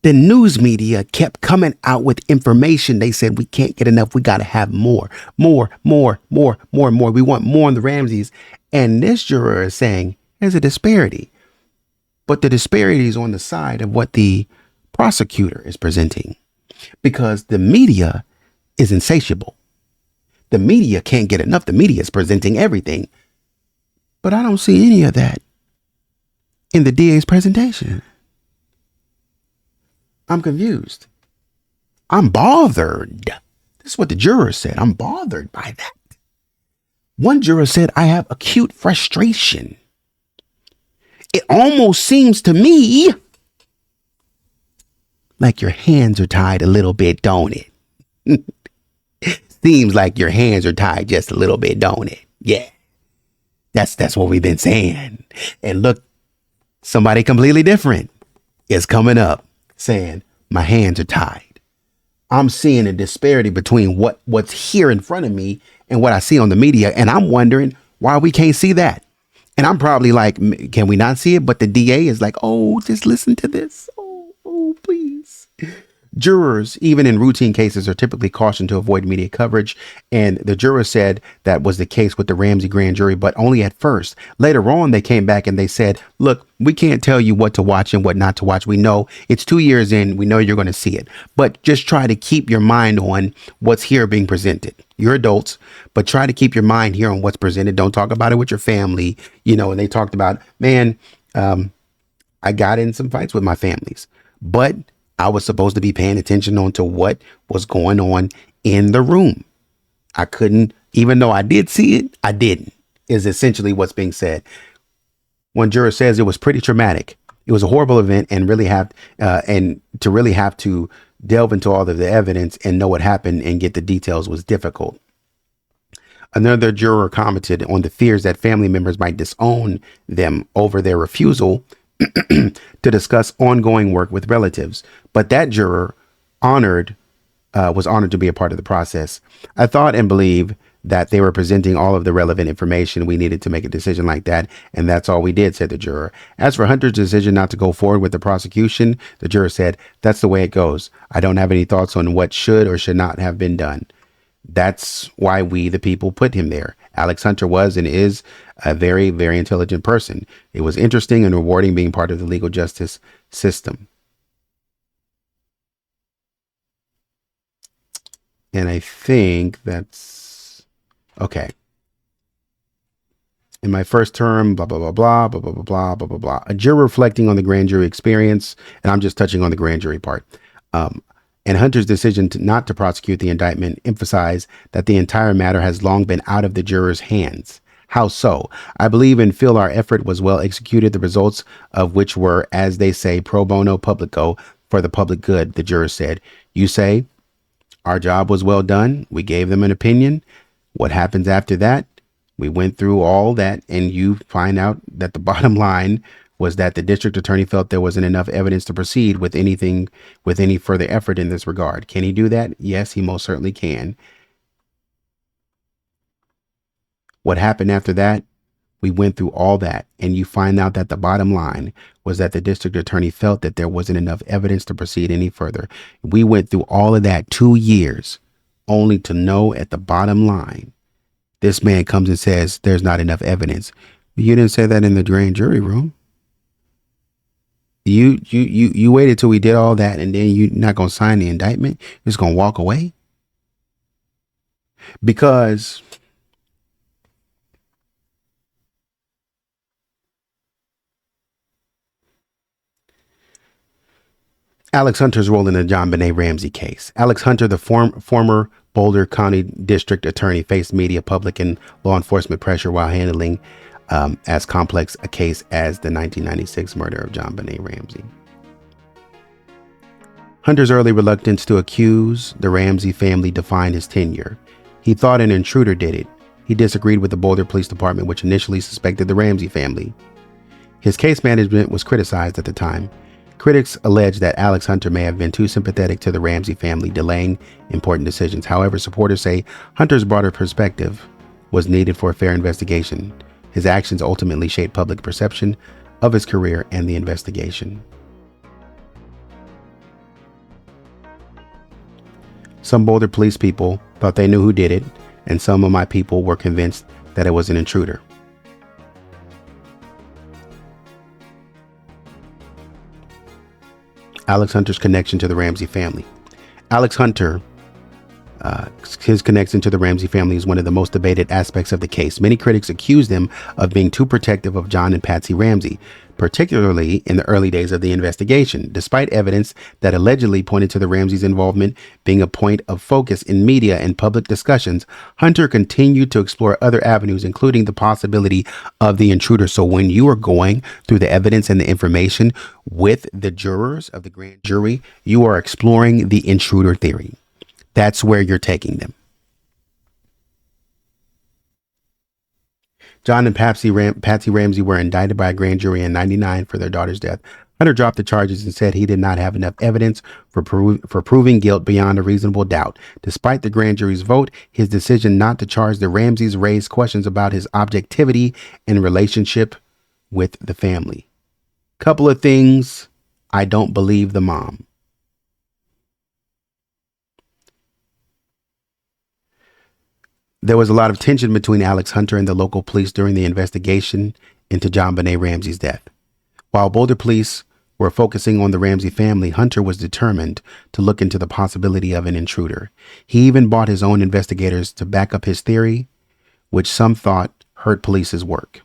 Speaker 1: the news media kept coming out with information. They said, we can't get enough. We got to have more. We want more on the Ramseys. And this juror is saying there's a disparity. But the disparity is on the side of what the prosecutor is presenting, because the media is insatiable. The media can't get enough. The media is presenting everything. But I don't see any of that in the DA's presentation. I'm confused. I'm bothered. This is what the juror said. I'm bothered by that. One juror said, I have acute frustration. It almost seems to me like your hands are tied a little bit, don't it? Seems like your hands are tied just a little bit, don't it? Yeah. That's what we've been saying. And look, somebody completely different is coming up saying my hands are tied. I'm seeing a disparity between what's here in front of me and what I see on the media. And I'm wondering why we can't see that. And I'm probably like, can we not see it? But the DA is like, oh, just listen to this. Oh, please. Jurors, even in routine cases, are typically cautioned to avoid media coverage. And the juror said that was the case with the Ramsey grand jury, but only at first. Later on, they came back and they said, look, we can't tell you what to watch and what not to watch. We know it's 2 years in. We know you're going to see it, but just try to keep your mind on what's here being presented. You're adults, but try to keep your mind here on what's presented. Don't talk about it with your family. And they talked about, man, I got in some fights with my families, but I was supposed to be paying attention on to what was going on in the room. I couldn't, even though I did see it, I didn't, is essentially what's being said. One juror says it was pretty traumatic. It was a horrible event, and to really have to delve into all of the evidence and know what happened and get the details was difficult. Another juror commented on the fears that family members might disown them over their refusal to discuss ongoing work with relatives. But that juror was honored to be a part of the process. I thought and believe that they were presenting all of the relevant information we needed to make a decision like that. And that's all we did, said the juror. As for Hunter's decision not to go forward with the prosecution, the juror said, that's the way it goes. I don't have any thoughts on what should or should not have been done. That's why we, the people, put him there. Alex Hunter was and is a very, very intelligent person. It was interesting and rewarding being part of the legal justice system. And I think that's okay. In my first term, blah, blah, blah, blah, blah, blah, blah, blah, blah, blah, blah. A juror reflecting on the grand jury experience, and I'm just touching on the grand jury part. And Hunter's decision not to prosecute the indictment emphasized that the entire matter has long been out of the jurors' hands. How so? I believe and feel our effort was well executed, the results of which were, as they say, pro bono publico, for the public good, the juror said. You say, our job was well done. We gave them an opinion. What happens after that? We went through all that, and you find out that the bottom line was that the district attorney felt there wasn't enough evidence to proceed with any further effort in this regard. Can he do that? Yes, he most certainly can. What happened after that? We went through all that, and you find out that the bottom line was that the district attorney felt that there wasn't enough evidence to proceed any further. We went through all of that 2 years only to know at the bottom line, this man comes and says there's not enough evidence. You didn't say that in the grand jury room. You waited till we did all that, and then you're not going to sign the indictment. You're just going to walk away. Because Alex Hunter's role in the JonBenét Ramsey case. Alex Hunter, the former Boulder County District Attorney, faced media, public, and law enforcement pressure while handling as complex a case as the 1996 murder of JonBenét Ramsey. Hunter's early reluctance to accuse the Ramsey family defined his tenure. He thought an intruder did it. He disagreed with the Boulder Police Department, which initially suspected the Ramsey family. His case management was criticized at the time. Critics alleged that Alex Hunter may have been too sympathetic to the Ramsey family, delaying important decisions. However, supporters say Hunter's broader perspective was needed for a fair investigation. His actions ultimately shaped public perception of his career and the investigation. Some Boulder police people thought they knew who did it, and some of my people were convinced that it was an intruder. Alex Hunter's connection to the Ramsey family. Alex Hunter, his connection to the Ramsey family is one of the most debated aspects of the case. Many critics accused him of being too protective of John and Patsy Ramsey, particularly in the early days of the investigation. Despite evidence that allegedly pointed to the Ramseys' involvement being a point of focus in media and public discussions, Hunter continued to explore other avenues, including the possibility of the intruder. So when you are going through the evidence and the information with the jurors of the grand jury, you are exploring the intruder theory. That's where you're taking them. John and Patsy Ramsey were indicted by a grand jury in '99 for their daughter's death. Hunter dropped the charges and said he did not have enough evidence for proving guilt beyond a reasonable doubt. Despite the grand jury's vote, his decision not to charge the Ramseys raised questions about his objectivity and relationship with the family. Couple of things. I don't believe the mom. There was a lot of tension between Alex Hunter and the local police during the investigation into JonBenét Ramsey's death. While Boulder police were focusing on the Ramsey family, Hunter was determined to look into the possibility of an intruder. He even bought his own investigators to back up his theory, which some thought hurt police's work.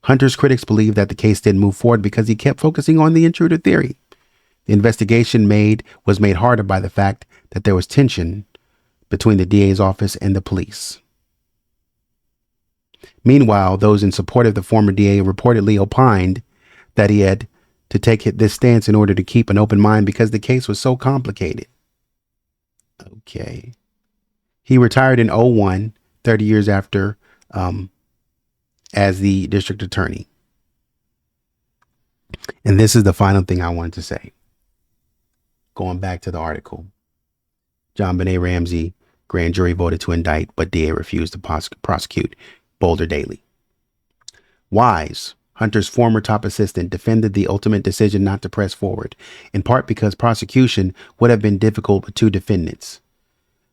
Speaker 1: Hunter's critics believed that the case didn't move forward because he kept focusing on the intruder theory. The investigation was made harder by the fact that there was tension between the DA's office and the police. Meanwhile, those in support of the former DA reportedly opined that he had to take this stance in order to keep an open mind because the case was so complicated. Okay. He retired in 2001, 30 years after, as the district attorney. And this is the final thing I wanted to say. Going back to the article. JonBenét Ramsey, grand jury voted to indict, but DA refused to prosecute. Boulder Daily. Wise, Hunter's former top assistant, defended the ultimate decision not to press forward, in part because prosecution would have been difficult with two defendants.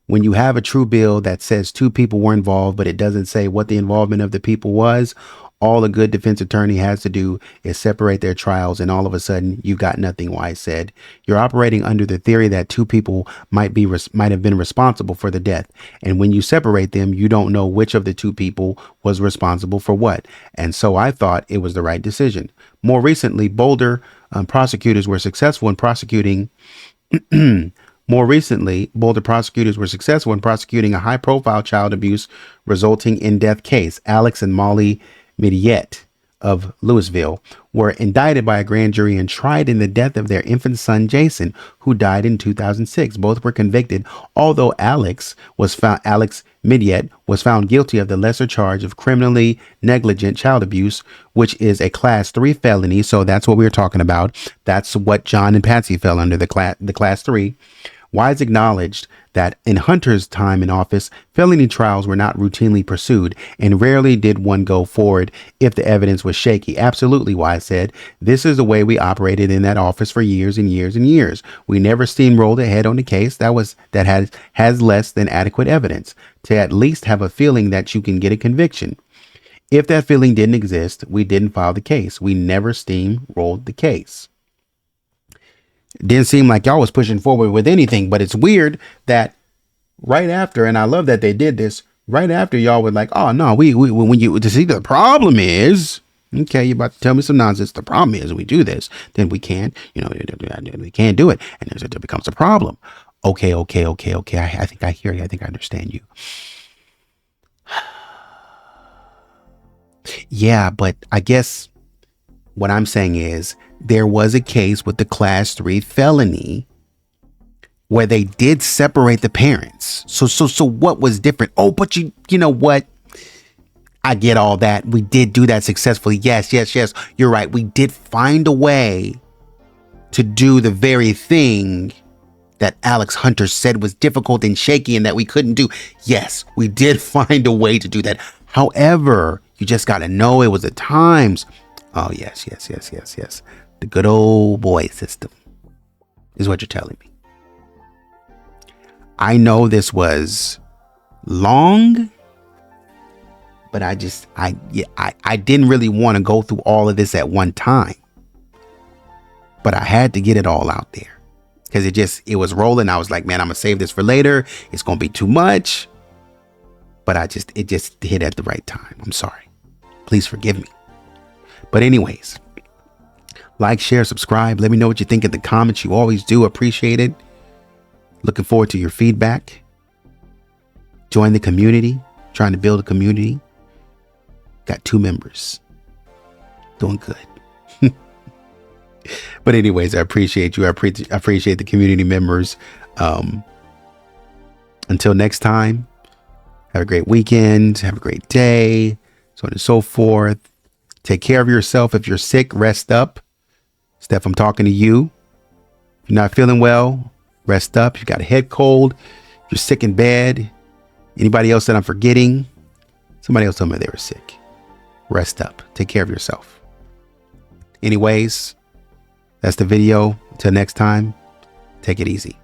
Speaker 1: When you have a true bill that says two people were involved, but it doesn't say what the involvement of the people was, all a good defense attorney has to do is separate their trials, and all of a sudden you got nothing. Wise said, you're operating under the theory that two people might have been responsible for the death, and when you separate them, you don't know which of the two people was responsible for what. And so I thought it was the right decision. More recently, Boulder prosecutors were successful in prosecuting. Boulder prosecutors were successful in prosecuting a high-profile child abuse resulting in death case. Alex and Molly Midyet of Louisville were indicted by a grand jury and tried in the death of their infant son, Jason, who died in 2006. Both were convicted, although Alex Midyet was found guilty of the lesser charge of criminally negligent child abuse, which is a class 3 felony. So that's what we were talking about. That's what John and Patsy fell under, the class 3. Wise acknowledged that in Hunter's time in office, felony trials were not routinely pursued, and rarely did one go forward if the evidence was shaky. Absolutely, Wise said. This is the way we operated in that office for years and years and years. We never steamrolled ahead on a case that has less than adequate evidence to at least have a feeling that you can get a conviction. If that feeling didn't exist, we didn't file the case. We never steamrolled the case. Didn't seem like y'all was pushing forward with anything, but it's weird that right after, and I love that they did this right after, y'all were like, oh no, we when you to see the problem is, okay, you about to tell me some nonsense. The problem is we do this, then we can't, we can't do it, and it becomes a problem. Okay. I think I hear you. I think I understand you. Yeah, but I guess what I'm saying is there was a case with the class 3 felony where they did separate the parents. So what was different? Oh, but you know what? I get all that. We did do that successfully. Yes. You're right. We did find a way to do the very thing that Alex Hunter said was difficult and shaky and that we couldn't do. Yes, we did find a way to do that. However, you just got to know it was the times. Oh, yes. The good old boy system is what you're telling me. I know this was long, but I didn't really want to go through all of this at one time. But I had to get it all out there because it was rolling. I was like, man, I'm going to save this for later. It's going to be too much. But it just hit at the right time. I'm sorry. Please forgive me. But anyways, like, share, subscribe. Let me know what you think in the comments. You always do appreciate it. Looking forward to your feedback. Join the community. Trying to build a community. Got 2 members. Doing good. But anyways, I appreciate you. I appreciate the community members. Until next time, have a great weekend. Have a great day. So on and so forth. Take care of yourself. If you're sick, rest up. Steph, I'm talking to you. If you're not feeling well, rest up. If you got a head cold, if you're sick in bed, anybody else that I'm forgetting, somebody else told me they were sick. Rest up. Take care of yourself. Anyways, that's the video. Until next time, take it easy.